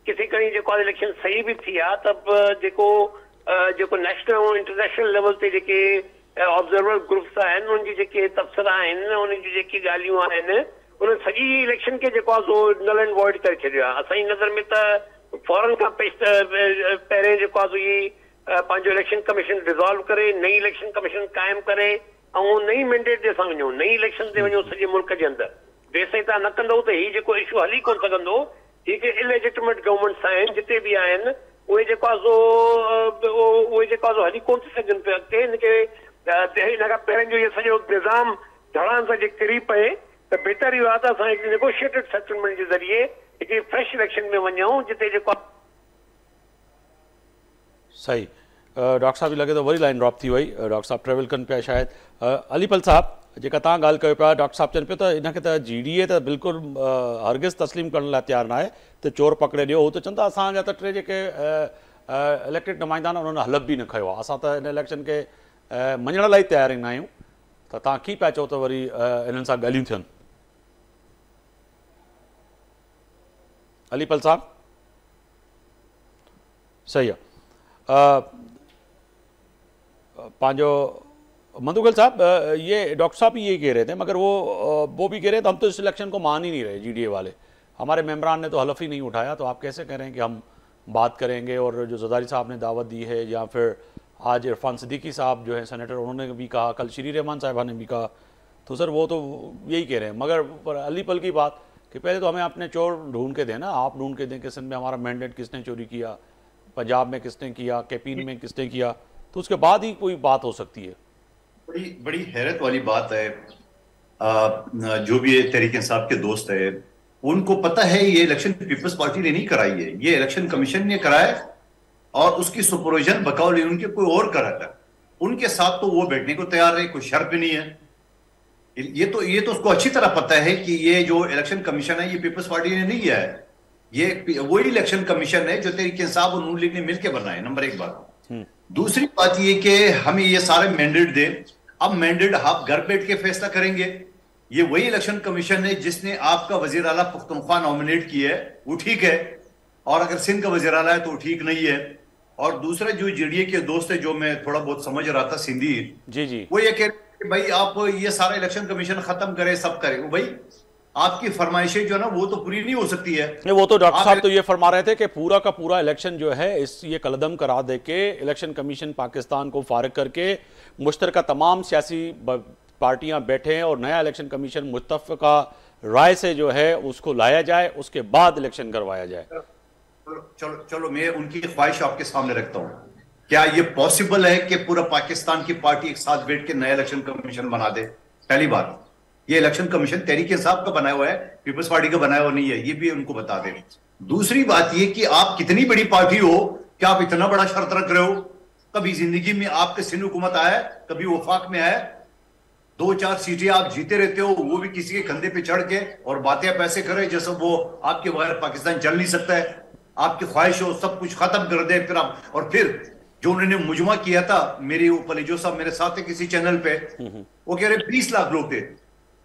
किसी कणी जेको आहे इलेक्शन सही बि थी आहे त जेको नेशनल ऐं इंटरनेशनल लेवल ते जेके ऑब्जर्वर ग्रुप्स आहिनि उन्हनि जी जेके तबसरा आहिनि, उन्हनि जी जेकी ॻाल्हियूं आहिनि, उन्हनि सॼी इलेक्शन खे जेको आहे सो नल एंड वॉइड करे छॾियो आहे। असांजी नज़र में त फौरन खां पहिरें जेको आहे सो इहे पंहिंजो इलेक्शन कमीशन डिज़ोल्व करे नई इलेक्शन कमीशन क़ाइमु करे ऐं नई मैंडेट ते असां वञूं, नई इलेक्शन ते वञूं सॼे मुल्क जे अंदरि, जेसिताईं तव्हां न कंदव त हीउ जेको इशू हली कोन सघंदो। हीअ इलेजिटिमेट गवर्नमेंट्स आहिनि जिते बि आहिनि, उहे जेको आहे सो हली कोन थी सघनि पिया अॻिते। हिनखे हिन खां पहिरियों जो इहो सॼो निज़ाम धड़ान सां जे किरी पए त बेहतर इहो आहे त असां हिकु नेगोशिएटेड सेटलमेंट जे ज़रिए हिकिड़ी फ्रेश इलेक्शन में वञूं जिते जेको सही। डॉक्टर साहब लॻे थो वरी लाइन ड्रॉप थी वई। डॉक्टर साहब ट्रेवल कनि पिया शायदि। अलीपल साहब जेका तव्हां ॻाल्हि कयो पिया, डॉक्टर साहब चवनि पियो त हिनखे त GDA त बिल्कुलु हरगिज़ तस्लीम करण लाइ तयारु न आहे त चोर पकिड़े ॾियो। हू त चवनि था असांजा त टे जेके इलेक्टेड नुमाइंदा आहिनि उन्हनि हलफ बि न खयो आहे, असां त हिन इलेक्शन खे मञण लाइ तयारु न आहियूं। त तव्हां कीअं पिया चओ त वरी इन्हनि सां ॻाल्हियूं थियनि? अलीपल साहब सही आहे। पंहिंजो मंदुगल साहब, ये डॉक्टर साहब भी ये कह रहे थे, मगर वो भी कह रहे थे हम तो इस इलेक्शन को मान ही नहीं रहे, GDA वाले हमारे मेम्बरान ने तो हलफ ही नहीं उठाया, तो आप कैसे कह रहे हैं कि हम बात करेंगे? और जो ज़रदारी साहब ने दावत दी है, या फिर आज इरफान सिद्दीकी साहब जो है सेनेटर, उन्होंने भी कहा, कल श्री रहमान साहिबा ने भी कहा, तो सर वो तो यही कह रहे हैं। मगर पर अली पल की बात कि पहले तो हमें अपने चोर ढूंढ के दें ना, आप ढूंढ के दें कि सिंध में हमारा मैंडेट किसने चोरी किया, पंजाब में किसने किया, KP में किसने किया, तो उसके बाद ही कोई बात हो सकती है। बड़ी हैरत वाली बात है। जो भी तहरीक इंसाफ के दोस्त है उनको पता है ये इलेक्शन पीपल्स पार्टी ने नहीं कराई है, ये इलेक्शन कमीशन ने कराया और उसकी सुपरविजन बकौल उनके कोई और करा था। उनके साथ तो वो बैठने को तैयार है, कोई शर्त नहीं है। ये तो उसको अच्छी तरह पता है कि ये जो इलेक्शन कमीशन है ये पीपल्स पार्टी ने नहीं किया है, ये वही इलेक्शन कमीशन है जो तहरीक इंसाफ और नून लीग ने मिलकर बनाया। नंबर एक बात। दूसरी बात ये कि हमें ये सारे मैंडेट दे, अब मैंडेट आप घर बैठ के फैसला करेंगे। ये वही इलेक्शन कमीशन है जिसने आपका वजीर आला पुख्तनख्वा नॉमिनेट किया है, वो ठीक है, और अगर सिंध का वजीर आला है तो ठीक नहीं है। और दूसरा जो GDA के दोस्त है, जो मैं थोड़ा बहुत समझ रहा था सिंधी जी, वो ये कह रहे कि भाई आप ये सारा इलेक्शन कमीशन खत्म करें, सब करें। वो भाई आपकी फरमाइशें जो है ना वो तो पूरी नहीं हो सकती है। नहीं, वो तो डॉक्टर साहब तो ये फरमा रहे थे कि पूरा का पूरा इलेक्शन जो है ये कलदम करा दे के इलेक्शन कमीशन पाकिस्तान को फारिग करके मुश्तरका तमाम सियासी पार्टियां बैठे और नया इलेक्शन कमीशन मुत्तफ़िका राय से जो है उसको लाया जाए, उसके बाद इलेक्शन करवाया जाए। चलो मैं उनकी ख्वाहिश आपके सामने रखता हूं। क्या ये पॉसिबल है कि पूरा पाकिस्तान की पार्टी एक साथ बैठ के नया इलेक्शन कमीशन बना दे? पहली बात, ये इलेक्शन कमीशन तहरीक इंसाफ का बनाया हुआ है, पीपल्स पार्टी का बनाया हुआ नहीं है, ये भी उनको बता दें। दूसरी बात ये कि आप कितनी बड़ी पार्टी हो, क्या आप इतना बड़ा शर्त रख रहे हो? कभी जिंदगी में आपके सिंध हुकूमत आया, कभी वफाक में आया, 2-4 सीटें आप जीते रहते हो, वो भी किसी के कंधे पे चढ़ के, और बातें आप ऐसे करें जैसे वो आपके बगैर पाकिस्तान चल नहीं सकता है। आपकी ख्वाहिश हो सब कुछ खत्म कर दे फिर आप। और फिर जो उन्होंने मुजमा किया था, मेरे ऊपर जो साहब मेरे साथ है किसी चैनल पे, वो कह रहे 20 लाख लोग थे।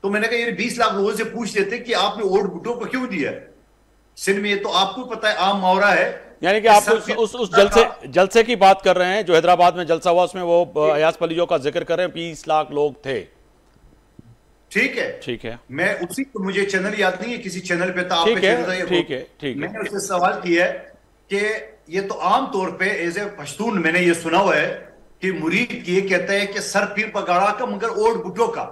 तो मैंने कहा ये 20 लाख लोगों से पूछ लेते कि आपने वोट भुट्टो को क्यों दिया सिंध में? ये तो आपको पता है, आम मावरा है। यानी कि आप उस जलसे की बात कर रहे हैं जो हैदराबाद में जलसा हुआ, उसमें वो अयाज पलीजो का जिक्र कर रहे हैं, 20 लाख लोग थे। ठीक है। मैं उसी को, मुझे चैनल याद नहीं है, किसी चैनल पे था, ठीक है। मैंने उससे सवाल किया कि ये तो आम तौर पे एज ए पश्तून मैंने ये सुना हुआ है कि मुरीद ये कहता है कि सर पीर पगाड़ा का मगर वोट भुट्टो का।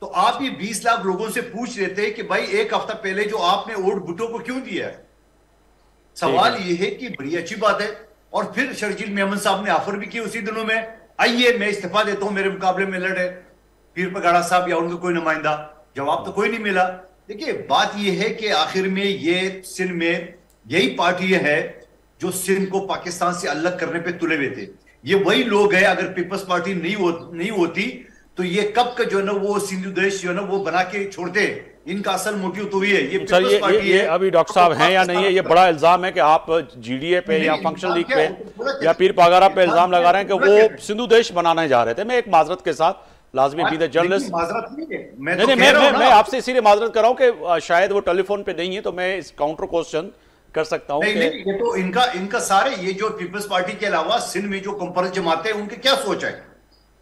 तो आप ये 20 लाख लोगों से पूछ लेते हैं कि भाई एक हफ्ता पहले जो आपने वोट भुट्टो को क्यों दिया है? सवाल ये है कि बड़ी अच्छी बात है। और फिर शर्जील मेमन साहब ने ऑफर भी की उसी दिनों में, आइए मैं इस्तीफा देता हूं, मेरे मुकाबले में लड़े पीर पगाड़ा साहब या उनका कोई नुमाइंदा। जवाब तो कोई नहीं मिला। देखिए बात यह है कि आखिर में ये सिंध में यही पार्टी है जो सिंध को पाकिस्तान से अलग करने पे तुले हुए थे। ये वही लोग हैं, अगर पीपल्स पार्टी नहीं होती तो ये कब का जो है ना वो सिंधु देश जो है ना वो बना के छोड़ते। इनका असल मोटिव तो ये है। ये अभी डॉक्टर साहब हैं या नहीं है, ये बड़ा इल्जाम है कि आप GDA पे या फंक्शन लीग पे या पीर पगारा पे इल्जाम लगा रहे हैं कि वो सिंधु देश बनाने जा रहे थे। मैं एक माजरत के साथ लाजमी भी द जर्नलिस्ट, मैं आपसे इसीलिए माजरत कर रहा हूं कि शायद वो टेलीफोन पे नहीं है, तो मैं इस काउंटर क्वेश्चन कर सकता हूं। ये तो इनका सारे ये जो पीपल्स पार्टी के अलावा सिंध में जो कंपरस जमाते हैं उनकी क्या सोच है?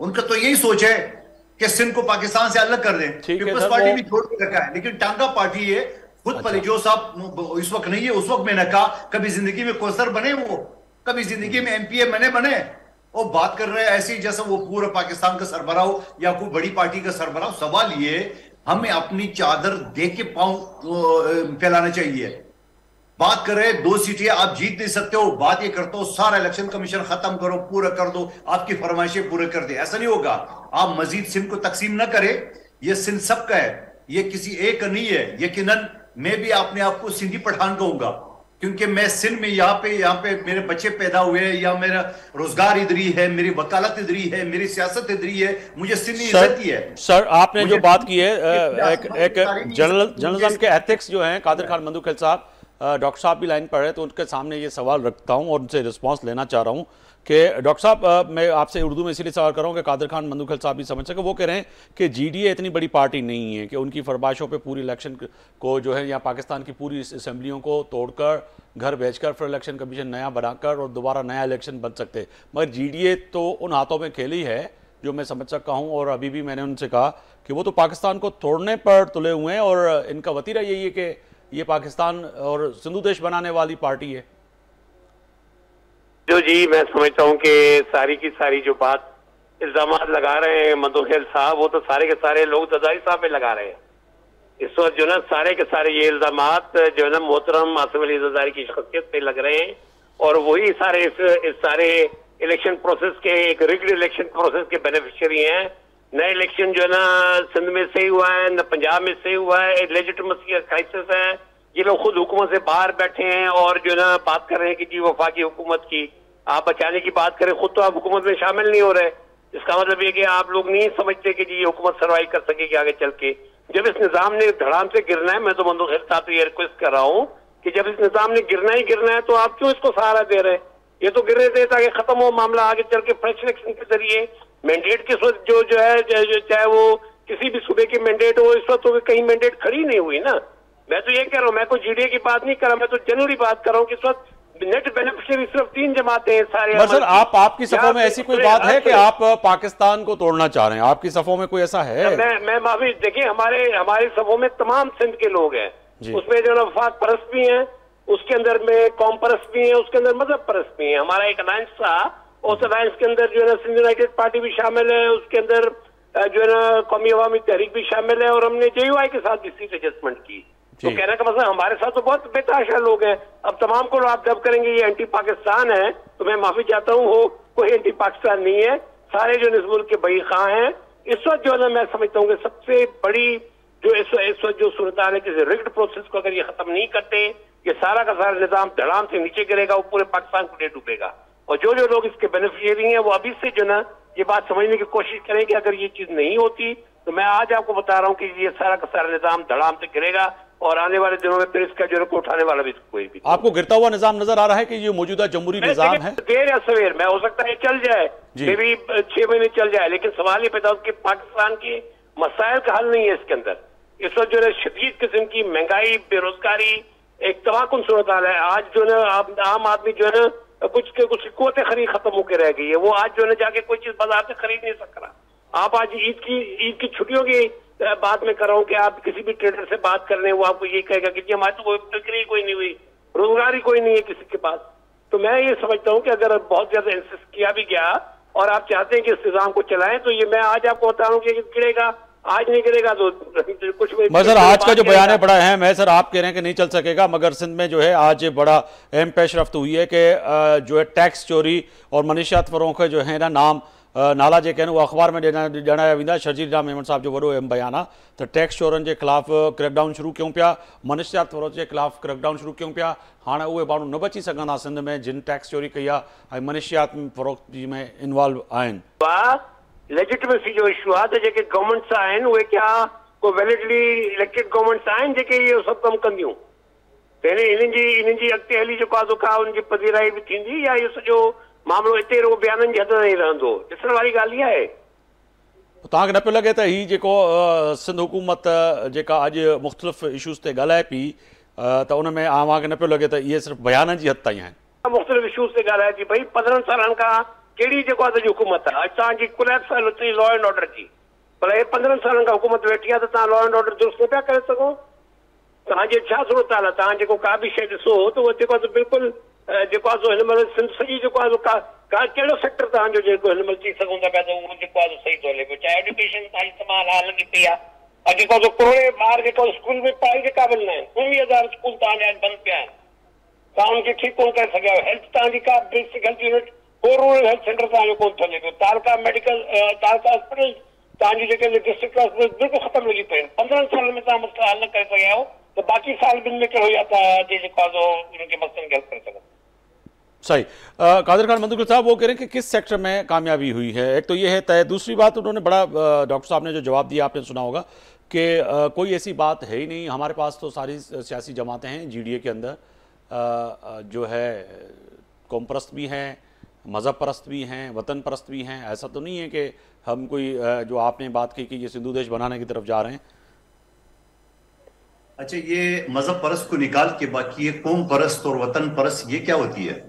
उनका तो यही सोच है कि सिंध को पाकिस्तान से अलग कर दें। पीपल्स पार्टी भी छोड़ के रखा है, लेकिन टांगा पार्टी है खुद। पलीजो साहब इस वक्त नहीं है, उस वक्त मैंने कहा कभी जिंदगी में कौसर बने, वो कभी जिंदगी में MPA बने, और बात कर रहे हैं ऐसे ही जैसे वो पूरा पाकिस्तान का सरबराह हो या कोई बड़ी पार्टी का सरबराह हो। सवाल ये हमें अपनी चादर देख के पांव फैलाना चाहिए। बात कर रहे हैं 2 सीटें आप जीत नहीं सकते हो, बात ये करते हो सारा इलेक्शन कमीशन खत्म करो, पूरा कर दो, आपकी फरमाइशें पूरे कर दे। ऐसा नहीं होगा। आप मजीद सिंध को तकसीम ना करें, ये सिंध सबका है, ये किसी एक का नहीं है। यकीनन मैं भी अपने आप को सिंधी पठान कहूंगा, क्योंकि मैं सिंध में यहाँ पे मेरे बच्चे पैदा हुए हैं, या मेरा रोजगार इधर ही है, मेरी वकालत इधर ही है, मेरी सियासत इधर ही है, मुझे सिंध की इज्जत ही है। सर आपने जो बात की है एक जर्नलिज्म के एथिक्स जो हैं कादिर खान मंदुखेल साहब, डॉक्टर साहब भी लाइन पर है तो उनके सामने ये सवाल रखता हूं और उनसे रिस्पांस लेना चाह रहा हूं कि डॉक्टर साहब मैं आपसे उर्दू में इसीलिए सवाल कर रहा हूं कि कादिर खान मंदुखेल साहब भी समझ सके। वो कह रहे हैं कि जीडीए इतनी बड़ी पार्टी नहीं है कि उनकी फरमाइशों पे पूरी इलेक्शन को जो है या पाकिस्तान की पूरी असेंबलियों को तोड़कर घर भेजकर फिर इलेक्शन कमीशन नया बनाकर और दोबारा नया इलेक्शन बन सकते। मगर जीडीए तो उन हाथों में खेली है जो मैं समझ सकता हूँ, और अभी भी मैंने उनसे कहा कि वो तो पाकिस्तान को तोड़ने पर तुले हुए हैं और इनका वतीरा यही है कि ये पाकिस्तान और सिंधु देश बनाने वाली पार्टी है। जो जी मैं समझता हूँ कि सारी की सारी जो बात इल्जाम लगा रहे हैं मंदुखेल साहब, वो तो सारे के सारे लोग जरदारी साहब पे लगा रहे हैं। इस वक्त जो ना सारे के सारे ये इल्जाम जो है ना मोहतरम आसिफ अली जरदारी की शख्सियत पे लग रहे हैं, और वही सारे इस सारे इलेक्शन प्रोसेस के, एक रिग्ड इलेक्शन प्रोसेस के बेनिफिशियरी हैं। नया इलेक्शन जो है ना सिंध में से हुआ है, न पंजाब में से हुआ है, लेजिटिमेसी क्राइसिस है। ये लोग खुद हुकूमत से बाहर बैठे हैं और जो है ना बात कर रहे हैं कि जी वफाकी हुकूमत की आप बचाने की बात करें, खुद तो आप हुकूमत में शामिल नहीं हो रहे। इसका मतलब ये कि आप लोग नहीं समझते कि जी ये हुकूमत सर्वाइव कर सकेगी आगे चल के। जब इस निजाम ने धड़ाम से गिरना है, मैं तो मंदुखेल साहब से ये रिक्वेस्ट कर रहा हूँ कि जब इस निजाम ने गिरना ही गिरना है तो आप क्यों इसको सहारा दे रहे हैं? ये तो गिर रहे थे ताकि खत्म हो मामला, आगे चल के फ्रेश इलेक्शन के जरिए मैंडेट के जो है चाहे वो किसी भी सूबे की मैंडेट हो, इस वक्त तो कहीं मैंडेट खड़ी नहीं हुई ना। मैं तो ये कह रहा हूँ, मैं कोई जीडीए की बात नहीं कर रहा, मैं तो जनरली बात कर रहा हूँ कि इस वक्त नेट बेनिफिशियरी सिर्फ 3 जमातें हैं सारे। सर आपकी सफों में ऐसी कोई बात है कि आप पाकिस्तान को तोड़ना चाह रहे हैं? आपकी सफों में कोई ऐसा है? मैं माफी, देखिए हमारी सफों में तमाम सिंध के लोग हैं, उसमें जो वफाक परस्त भी हैं, उसके अंदर में कौम परस्त भी है, उसके अंदर मजहब परस्त भी है। हमारा एक अलायंस था, उस अलायंस के अंदर जो है ना सिंध यूनाइटेड पार्टी भी शामिल है, उसके अंदर जो है ना कौमी अवामी तहरीक भी शामिल है, और हमने जेयूआई के साथ भी सीट एडजस्टमेंट की। तो कहने का मतलब हमारे साथ तो बहुत बेतहाशा लोग हैं। अब तमाम को आप जब करेंगे ये एंटी पाकिस्तान है, तो मैं माफी चाहता हूँ, वो कोई एंटी पाकिस्तान नहीं है, सारे जो इस मुल्क के बड़ी खां हैं। इस वक्त जो है ना मैं समझता हूँ कि सबसे बड़ी जो इस वक्त जो सूरत है, किसी रिग्ड प्रोसेस को अगर ये खत्म नहीं करते, ये सारा का सारा निजाम धड़ाम से नीचे गिरेगा, वो पूरे पाकिस्तान को ले डूबेगा। और जो जो लोग इसके बेनिफिशियरी हैं वो अभी से जो ना ये बात समझने की कोशिश करें कि अगर ये चीज नहीं होती तो मैं आज आपको बता रहा हूँ कि ये सारा का सारा निजाम धड़ाम से गिरेगा, और आने वाले दिनों में फिर इसका जो को उठाने वाला भी कोई भी। आपको गिरता हुआ निजाम नजर आ रहा है कि ये मौजूदा जमहूरी निजाम है? देर या सवेर में हो सकता है चल जाए, मे भी 6 महीने चल जाए, लेकिन सवाल ये पैदा होता है कि पाकिस्तान के मसाइल का हल नहीं है इसके अंदर। इस वक्त जो है शदीद किस्म की महंगाई, बेरोजगारी, एक तबाहकुन सूरत हाल है। आज जो है आम आदमी जो है ना कुछ कुतें खरीद खत्म होकर रह गई है, वो आज जो है जाके कोई चीज बाजार से खरीद नहीं सक रहा। आप आज ईद की छुट्टियों की बात में कर रहा हूँ कि आप किसी भी ट्रेडर से बात कर रहे हैं, वो आपको ये कहेगा कि हमारी तो कोई बिक्री कोई नहीं हुई, रोजगार ही कोई नहीं है किसी के पास। तो मैं ये समझता हूँ कि अगर बहुत ज्यादा इंसिस्ट किया भी गया और आप चाहते हैं कि इस निजाम को चलाएं, तो ये मैं आज आपको बता रहा हूँ कि गिरेगा, आज नहीं गिरेगा तो कुछ। सर आज का जो बयान है बड़ा अहम है। सर आप कह रहे हैं कि नहीं चल सकेगा, मगर सिंध में जो है आज बड़ा अहम पेशरफ्त हुई है कि जो है टैक्स चोरी और मनीषियात फरोख जो है ना नाम नाला जे कहन वो अखबार में ॼाणाया वेंदा। शर्जील राम मेमन साहब जो वॾो अहम बयान आहे त टैक्स चोरनि जे ख़िलाफ़ क्रैकडाउन शुरू कयूं पिया, मनीषियात फरोख जे ख़िलाफ़ क्रैकडाउन शुरू कयूं पिया। हाणे उहे माण्हू न बची सघंदा सिंध में जिन टैक्स चोरी कई आहे ऐं मनीषियात फरोख में इन्वॉल्व आहिनि। लेजिटिमेसी जो इशू आहे त जेके गवर्नमेंट्स आहिनि उहे क्या को वैलिडली इलेक्टेड गवर्नमेंट्स आहिनि जेके इहो सभु कमु कंदियूं, त इन्हनि जी अॻिते हली जेको आहे जेका उनजी पधीराई बि थींदी, या इहो सॼो मामलो हिते रुगो बयाननि जे हद में ई रहंदो? ॾिसण वारी ॻाल्हि इहा आहे। तव्हांखे न पियो लॻे त हीउ जेको सिंध हुकूमत जेका अॼु मुख़्तलिफ़ इशूज़ ते ॻाल्हाए पई त उन में अव्हांखे न पियो लॻे त इहे सिर्फ़ु बयाननि जी हद ताईं आहिनि? मुख़्तलिफ़ इशूज़ ते ॻाल्हाए थी भई 15 सालनि खां कहिड़ी जेको आहे हुकूमत आहे, अॼु तव्हांजी कोलैप्स आहे लॉ एंड ऑर्डर जी, भले 15 सालनि खां हुकूमत वेठी आहे त तव्हां लॉ एंड ऑर्डर दुरुस्त न पिया करे सघो? तव्हांजे छा सूरत हाल आहे? तव्हां जेको का बि शइ ॾिसो त उहो जेको आहे बिल्कुलु जेको आहे हिन महिल सिंध सॼी जेको आहे कहिड़ो सेक्टर तव्हांजो जेको हिन महिल थी सघूं था पिया त उहो जेको आहे सही थो हले पियो, चाहे एजुकेशन तव्हांजी तमामु हाल लॻी पई आहे। अॼु जेको आहे करोड़े ॿार जेको स्कूल में पढ़ाई जे क़ाबिल न आहिनि, 19,000 स्कूल तव्हांजा बंदि पिया आहिनि, तव्हां उनखे ठीकु कोन करे सघिया। हेल्थ तव्हांजी का बेसिक हेल्थ यूनिट को रूरल हेल्थ सेंटर तव्हांजो कोन थो हले पियो, तारका मेडिकल तारका हॉस्पिटल तव्हांजी जेके डिस्ट्रिक्ट हॉस्पिटल बिल्कुलु ख़तमु लॻी पिया आहिनि। 15 साल में तव्हां मसइला हल न करे सघिया आहियो त बाक़ी साल ॿिनि में कहिड़ो या तव्हां जेको आहे उनखे मसइलनि खे हल करे सघो। सही। कादिर खान मंदुकुल साहब वो कह रहे हैं कि किस सेक्टर में कामयाबी हुई है, एक तो ये है तय। दूसरी बात उन्होंने बड़ा डॉक्टर साहब ने जो जवाब दिया आपने सुना होगा कि कोई ऐसी बात है ही नहीं, हमारे पास तो सारी सियासी जमातें हैं जीडीए के अंदर, जो है कौम परस्त भी हैं, मज़हब परस्त भी हैं, वतन परस्त भी हैं। ऐसा तो नहीं है कि हम कोई जो आपने बात की कि ये सिंधु देश बनाने की तरफ जा रहे हैं। अच्छा, ये मजहब परस्त को निकाल के बाकी ये कौम परस्त और वतन परस्त ये क्या होती है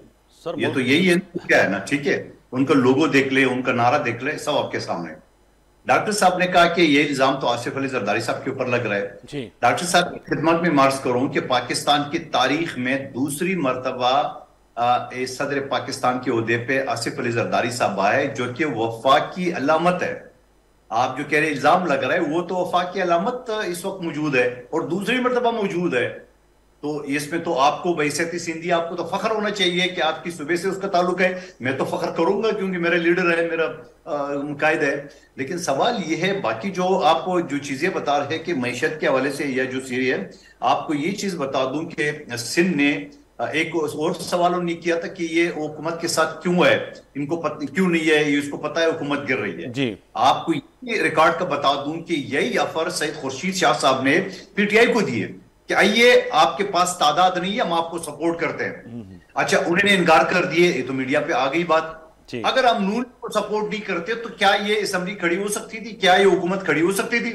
सर? ये तो यही है, क्या है ना, ठीक है, उनका लोगो देख ले, उनका नारा देख ले, सब आपके सामने। डॉक्टर साहब ने कहा कि ये इल्जाम तो आसिफ अली जरदारी साहब के ऊपर लग रहा है। डॉक्टर साहब की खिदमत में मार्ज करूं कि पाकिस्तान की तारीख में दूसरी मरतबा सदर पाकिस्तान के ओहदे पे आसिफ अली जरदारी साहब आए, जो कि वफा की अलामत है। आप जो कह रहे इल्जाम लग रहा है वो तो वफा की अलामत इस वक्त मौजूद है और दूसरी मरतबा मौजूद है, तो इसमें तो आपको बैसती सिंधी आपको तो फख्र होना चाहिए कि आपकी सुबह से उसका ताल्लुक है। मैं तो फख्र करूंगा क्योंकि मेरा लीडर है, मेरा मुकायद है। लेकिन सवाल ये है, बाकी जो आपको जो चीजें बता रहे हैं कि मैशत के हवाले से या जो सीरी है, आपको ये चीज बता दूं कि सिंध ने एक और सवाल उन्होंने किया था कि ये हुकूमत के साथ क्यों है, इनको क्यों नहीं है, ये उसको पता है हुकूमत गिर रही है जी। आपको ये रिकॉर्ड का बता दूं कि यही ऑफर सईद खुर्शीद शाह साहब ने पीटीआई को दिए कि आइए आपके पास तादाद नहीं है, हम आपको सपोर्ट करते हैं। अच्छा, उन्होंने इनकार कर दिए, ये तो मीडिया पे आ गई बात। अगर हम नून को सपोर्ट नहीं करते तो क्या ये असेंबली खड़ी हो सकती थी, क्या ये हुकूमत खड़ी हो सकती थी?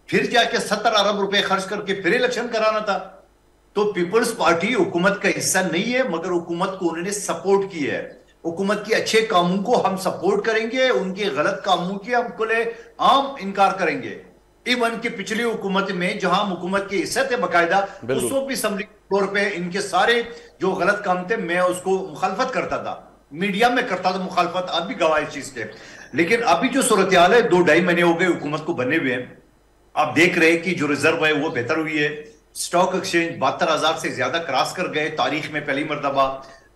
फिर जाके 70 अरब रुपए खर्च करके फिर इलेक्शन कराना था। तो पीपल्स पार्टी हुकूमत का हिस्सा नहीं है, मगर हुकूमत को उन्होंने सपोर्ट किया है। हुकूमत के अच्छे कामों को हम सपोर्ट करेंगे, उनके गलत कामों के हम खुले आम इनकार करेंगे। इवन की पिछली हुकूमत में जहां हुकूमत की हिस्सा थे बाकायदा, उस वक्त भी असेंबली तौर पे इनके सारे जो गलत काम थे मैं उसको मुखालफत करता था, मीडिया में करता था मुखालफत, आप भी गवाह इस चीज के। लेकिन अभी जो सूरत हाल है, 2-2.5 महीने हो गए हुकूमत को बने हुए हैं, आप देख रहे हैं कि जो रिजर्व है वो बेहतर हुई है। स्टॉक एक्सचेंज 72,000 से ज्यादा क्रॉस कर गए तारीख में पहली मरतबा।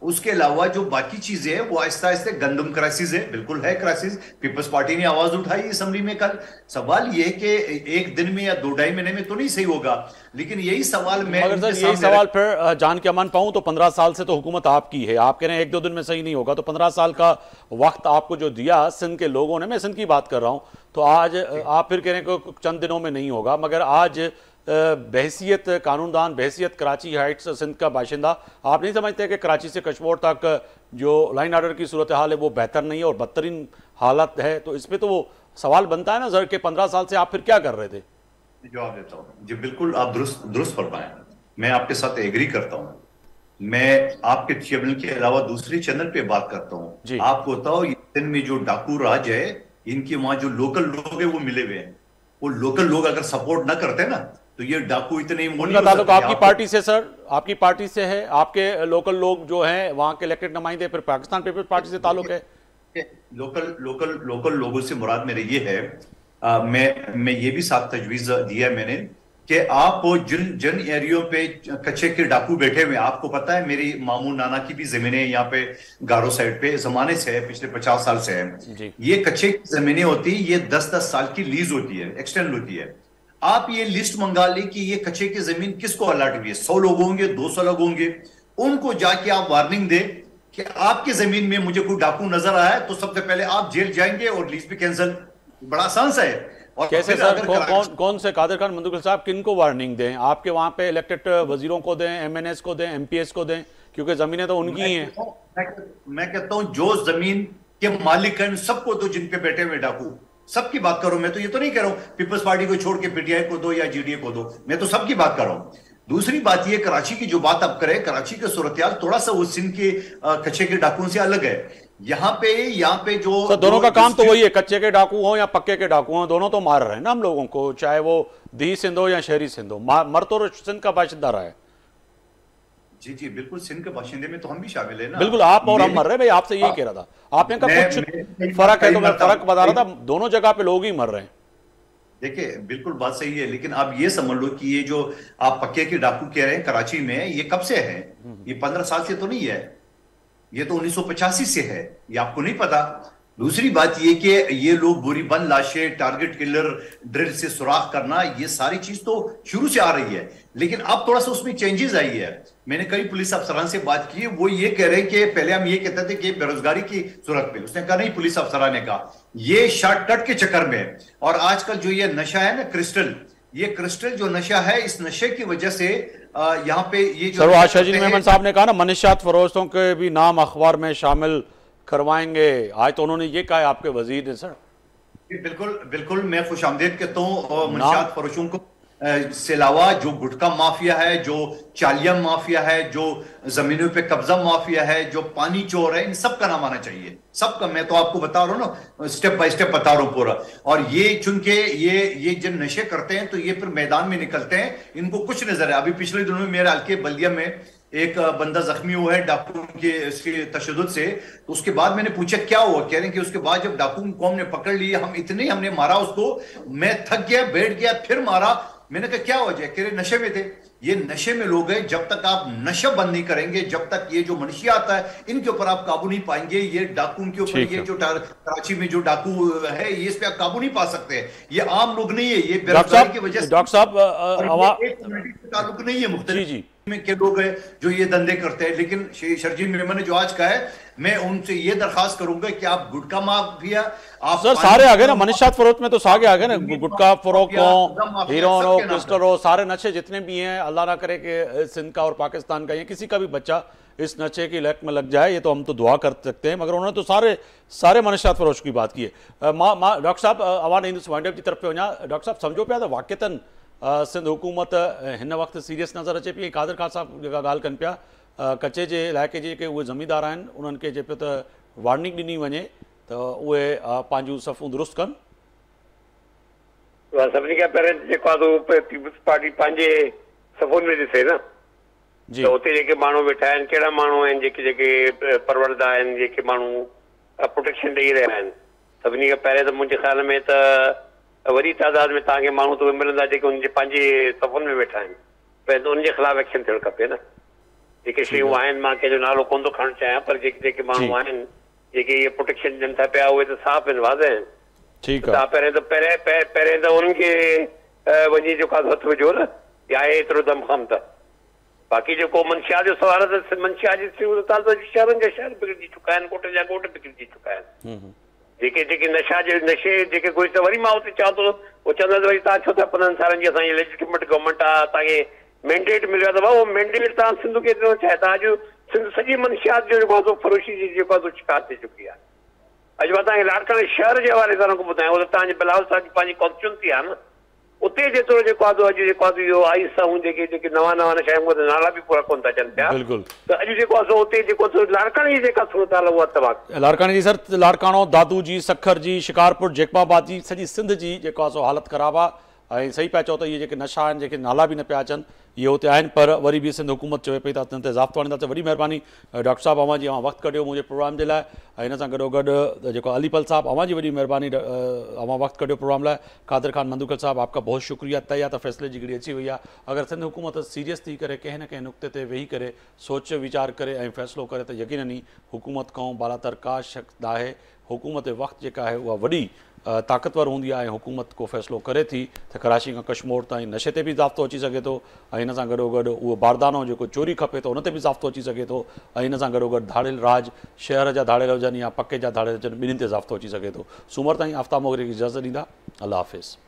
उसके अलावा जो बाकी चीजें हैं वो आहिस्ता आहिस्ता गंदम क्राइसिस है, बिल्कुल है क्राइसिस। पीपल्स पार्टी ने आवाज उठाई असेंबली में कल। सवाल ये कि एक दिन में या 2-2.5 महीने में तो नहीं सही होगा, लेकिन यही सवाल मैं अगर सर यही सवाल फिर जान के अमान पाऊं तो 15 साल से तो हुकूमत आपकी है, आप कह रहे हैं 1-2 दिन में सही नहीं होगा, तो 15 साल का वक्त आपको जो दिया सिंध के लोगों ने, मैं सिंध की बात कर रहा हूं, तो आज आप फिर कह रहे हैं कि चंद दिनों में नहीं होगा, मगर आज बहसियत कानूनदान, बहसियत कराची हाइट्स सिंध का बाशिंदा, आप नहीं समझते कि कराची से कश्मीर तक जो लाइन ऑर्डर की सूरत हाल है वो बेहतर नहीं है और बदतरीन हालत है? तो इस पर तो वो सवाल बनता है ना सर कि 15 साल से आप फिर क्या कर रहे थे? जवाब देता हूँ जी, बिल्कुल आप दुरुस्त फरमाएं, मैं आपके साथ एग्री करता हूँ। मैं आपके चैनल के अलावा दूसरे चैनल पे बात करता हूँ। आपको बताओ, सिंध में जो डाकू राज है, इनके वहां जो लोकल लोग है वो मिले हुए हैं। वो लोकल लोग अगर सपोर्ट ना करते ना तो ये डाकू इतने ताल्लुक आपकी पार्टी से सर, आपकी पार्टी से है, आपके लोकल लोग जो हैं वहां के इलेक्टेड नुमाइंदे, फिर पाकिस्तान पीपल्स पार्टी से ताल्लुक है? लोकल लोगों से मुराद मेरे ये है, मैं ये भी साथ तजवीज दिया है मैंने कि आप जिन एरियो पे कच्चे के डाकू बैठे हुए, आपको पता है मेरी मामू नाना की भी जमीनें यहाँ पे गारो साइड पे जमाने से है, पिछले 50 साल से है। ये कच्चे की जमीनें होती है, ये 10-10 साल की लीज होती है, एक्सटेंड होती है। आप ये लिस्ट मंगा ली कि ये कच्चे की जमीन किसको अलॉट हुई है, 100 लोग होंगे, 200 लोग होंगे, उनको जाके आप वार्निंग दे कि आपकी जमीन में मुझे कोई डाकू नजर आया तो सबसे पहले आप जेल जाएंगे और लीज भी कैंसिल। बड़ा आसान सा है। और कैसे सर, कौन से कादिर खान मंदुकुल साहब किनको वार्निंग दें? आपके वहां पे इलेक्टेड वजीरों को दें, एमएनएस को दें, एमपीएस को दें, क्योंकि जमीनें तो उनकी ही हैं। मैं कहता हूं जो जमीन के मालिक हैं सबको दो, जिन पे बैठे हुए डाकू, सबकी बात करो। मैं तो ये तो नहीं कह रहा हूं पीपल्स पार्टी को छोड़ के पीटीआई को दो या जीडीए को दो, मैं तो सबकी बात कर रहा हूं। दूसरी बात ये, कराची की जो बात आप करें, कराची का सूरत थोड़ा सा उस सिंध के कच्चे के डाकुओं से अलग है। यहाँ पे जो सर दोनों का काम तो वही है, कच्चे के डाकू हो या पक्के के डाकू हो, दोनों तो मार रहे हैं ना हम लोगों को, चाहे वो दी सिंध हो या शहरी सिंध हो, मर तो सिंध का बाशिंदा रहा है। जी जी बिल्कुल, सिंध के बाशिंदे में तो हम भी शामिल है ना। बिल्कुल, आप और हम मर रहे हैं भाई, आपसे यही कह रहा था। आपने कहा कुछ फर्क है, तो मैं फर्क बता रहा था, दोनों जगह पे लोग ही मर रहे हैं। देखिए बिल्कुल बात सही है, लेकिन आप ये समझ लो कि ये जो आप पक्के के डाकू कह रहे हैं कराची में, ये कब से है? ये 15 साल से तो नहीं है, ये तो 1985 से है, ये आपको नहीं पता। दूसरी बात ये कि ये लोग बुरी बंद लाशें, टारगेट किलर, ड्रिल से सुराख करना, ये सारी चीज तो शुरू से आ रही है, लेकिन अब थोड़ा सा उसमें चेंजेस आई है। मैंने कई पुलिस अफसरान से बात की, वो ये कह रहे हैं कि पहले हम ये कहते थे कि बेरोजगारी की सूरत पे, उसने कहा नहीं, पुलिस अफसरान ने कहा ये शॉर्टकट के चक्कर में। और आजकल जो ये नशा है ना क्रिस्टल, ये क्रिस्टल जो नशा है, इस नशे की वजह से यहाँ पे ये जो शजील मेमन साहब ने कहा ना मनीषात फरोशों के भी नाम अखबार में शामिल करवाएंगे, आज तो उन्होंने ये कहा है आपके वजीर ने। सर बिल्कुल बिल्कुल, मैं खुशामदीद कहता हूँ मनीषात फरोशों को से अलावा जो गुटखा माफिया है, जो चालिया माफिया है, जो जमीनों पे कब्जा माफिया है, जो पानी चोर है, इन सब का नाम आना चाहिए, सबका। मैं तो आपको बता रहा हूँ ना, स्टेप बाय स्टेप बता रहा हूँ पूरा। और ये चूंकि ये जब नशे करते हैं तो ये फिर मैदान में निकलते हैं, इनको कुछ नजर है। अभी पिछले दिनों में मेरे हल्के बल्दिया में एक बंदा जख्मी हुआ है डाकू के इसके तशद्दुद से, तो उसके बाद मैंने पूछा क्या हुआ, कह रहे हैं कि उसके बाद जब डाकू कौम ने पकड़ लिया, हमने मारा उसको, मैं थक गया, बैठ गया, फिर मारा। मैंने कहा क्या वजह, कह रहे नशे में थे। ये नशे में लोग हैं, जब तक आप नशा बंद नहीं करेंगे, जब तक ये जो मनुष्य आता है इनके ऊपर आप काबू नहीं पाएंगे। ये डाकू के ऊपर, ये जो कराची में जो डाकू है, ये इस पे आप काबू नहीं पा सकते। ये आम लोग नहीं है, ये बेरोजगारी की वजह से, डॉक्टर साहब ताल्लुक नहीं है, मुख्तलिफ में के लोग हैं जो ये धंधे करते हैं। लेकिन शर्जील मेमन ने जो आज कहा है, मैं उनसे ये दरखास्त करूंगा कि आप गुटखा माफिया, आप सर सारे आ गए ना, मनीषात फरोख्त में तो सारे आ गए ना, गुटखा फरोख्त हो, हीरोइन हो, क्रिस्टल हो, सारे नशे जितने भी हैं, अल्लाह ना करे कि सिंध का और पाकिस्तान का या किसी का भी बच्चा इस नशे की लत में लग जाए, ये तो हम तो दुआ कर सकते हैं, मगर उन्होंने तो सारे मनीषात फरोश की बात की है। डॉक्टर साहब अवान इंदुस वाइंड अप की तरफ पे वञा। डॉक्टर साहब सम्झो पिया त वाक़िअतन सिंध हुकूमत हिन वक़्तु सीरियस नज़र अचे पई। कादिर ख़ान साहब जेका ॻाल्हि कनि पिया, कचे जे इलाइक़े जे जेके उहे ज़मींदार आहिनि, उन्हनि खे जे पियो त वार्निंग ॾिनी वञे त उहे पंहिंजूं सफ़ूं दुरुस्त कनि। सभिनी खां पहिरियों जेको आहे पीपुल्स पार्टी पंहिंजे सफ़ुनि में ॾिसे न, त उते जेके माण्हू वेठा आहिनि, कहिड़ा माण्हू आहिनि जेके परवरदा आहिनि, जेके माण्हू प्रोटेक्शन ॾेई रहिया आहिनि। सभिनी खां पहिरियों त मुंहिंजे ख़्याल में त वॾी तादाद में तव्हांखे माण्हू त मिलंदा जेके उनजे पंहिंजे सफ़ुनि में वेठा आहिनि, पहिरियों उनजे ख़िलाफ़ एक्शन थियणु खपे न। जेके शयूं आहिनि, मां कंहिंजो नालो कोन थो खणणु चाहियां, पर जेके माण्हू आहिनि जेके इहे प्रोटेक्शन ॾियनि था पिया, उहे त साफ़ आहिनि, वाज़ह आहिनि। तव्हां पहिरियों त उन्हनि खे वञी जेको आहे हथु विझो न, या आहे एतिरो दमख़म त। बाक़ी जेको मंशियात जो सवाल आहे, त मंशियात जी शहरनि जा शहर बिगड़जी चुका आहिनि, ॻोठ जा ॻोठ बिगड़जी चुका आहिनि। जेके नशे जेके घुरी, त वरी मां उते चवां थो, उहो चवंदा वरी तव्हां छो था 15 सालनि जी असांजी लेजिटिमेट गवर्नमेंट आहे, तव्हांखे मैंडेट मिलियो आहे, त भाउ मैंडेट तव्हां सिंध खे ॾियणो चाहे था। अॼु सिंध सॼी मंशियात जो जेको आहे फरोशी जी जेको आहे शिकार थी चुकी आहे। अॼु मां तव्हांखे लाड़काने शहर जे हवाले सां ॿुधायां, उहो त तव्हांजे बिलावल साहब जी पंहिंजी कॉन्स्टिट्यूंसी आहे न, उते जेतिरो जेको आहे अॼु जेको आहे इहो आई सां जेके नवां शयूं, उहे त नाला बि पूरा कोन था अचनि पिया। त अॼु जेको आहे उते जेको लाड़काने जी जेका सूरत आहे उहा तबाह। लाड़काने जी सर, लाड़कानो, दादू जी, सखर जी, शिकारपुर, जेकबाबाद जी, सॼी सिंध जी जेको आहे सो हालत ख़राबु आहे। ऐं सही पिया चओ त इहे जेके नशा आहिनि, जेके नाला बि न पिया अचनि, इहे हुते आहिनि, पर वरी बि सिंध हुकूमत चवे पई त ते ज़ाब्तो आणींदासीं। वॾी महिरबानी डॉक्टर साहब अवां जी, अवां वक़्तु कढियो मुंहिंजे प्रोग्राम जे लाइ। ऐं हिन सां गॾोगॾु जेको अलीपल साहब, अवां जी वॾी महिरबानी, अवां वक़्तु कढियो प्रोग्राम लाइ। कादिर ख़ान मंदूकल साहब, आपका बहुत शुक्रिया। तय आहे त फ़ैसिले जी घड़ी अची वई आहे। अगरि सिंध हुकूमत सीरियस थी करे कंहिं न कंहिं नुक़्ते ते वेही करे सोच वीचार करे ऐं फ़ैसिलो करे, त यकीनन ई हुकूमत खां बालातर का शक न आहे। हुकूमत वक़्तु जेका आहे उहा वॾी ताक़तवर हूंदी आहे, ऐं हुकूमत को फ़ैसिलो करे थी त कराची खां कश्मीर ताईं नशे ते बि ज़ाब्तो अची सघे थो, ऐं हिन सां गॾोगॾु उहो बारदानो जेको चोरी खपे थो उन ते बि ज़ाब्तो अची सघे थो, ऐं हिन सां गॾोगॾु धाड़ियल राज, शहर जा धाड़ियल हुजनि या पके जा धाड़ियल हुजनि, ॿिन्हिनि ते ज़ाब्तो अची सघे थो। सूमर ताईं आफ्ताब मोगरे खे इजाज़त ॾींदा। अल्लाह हाफ़िज़।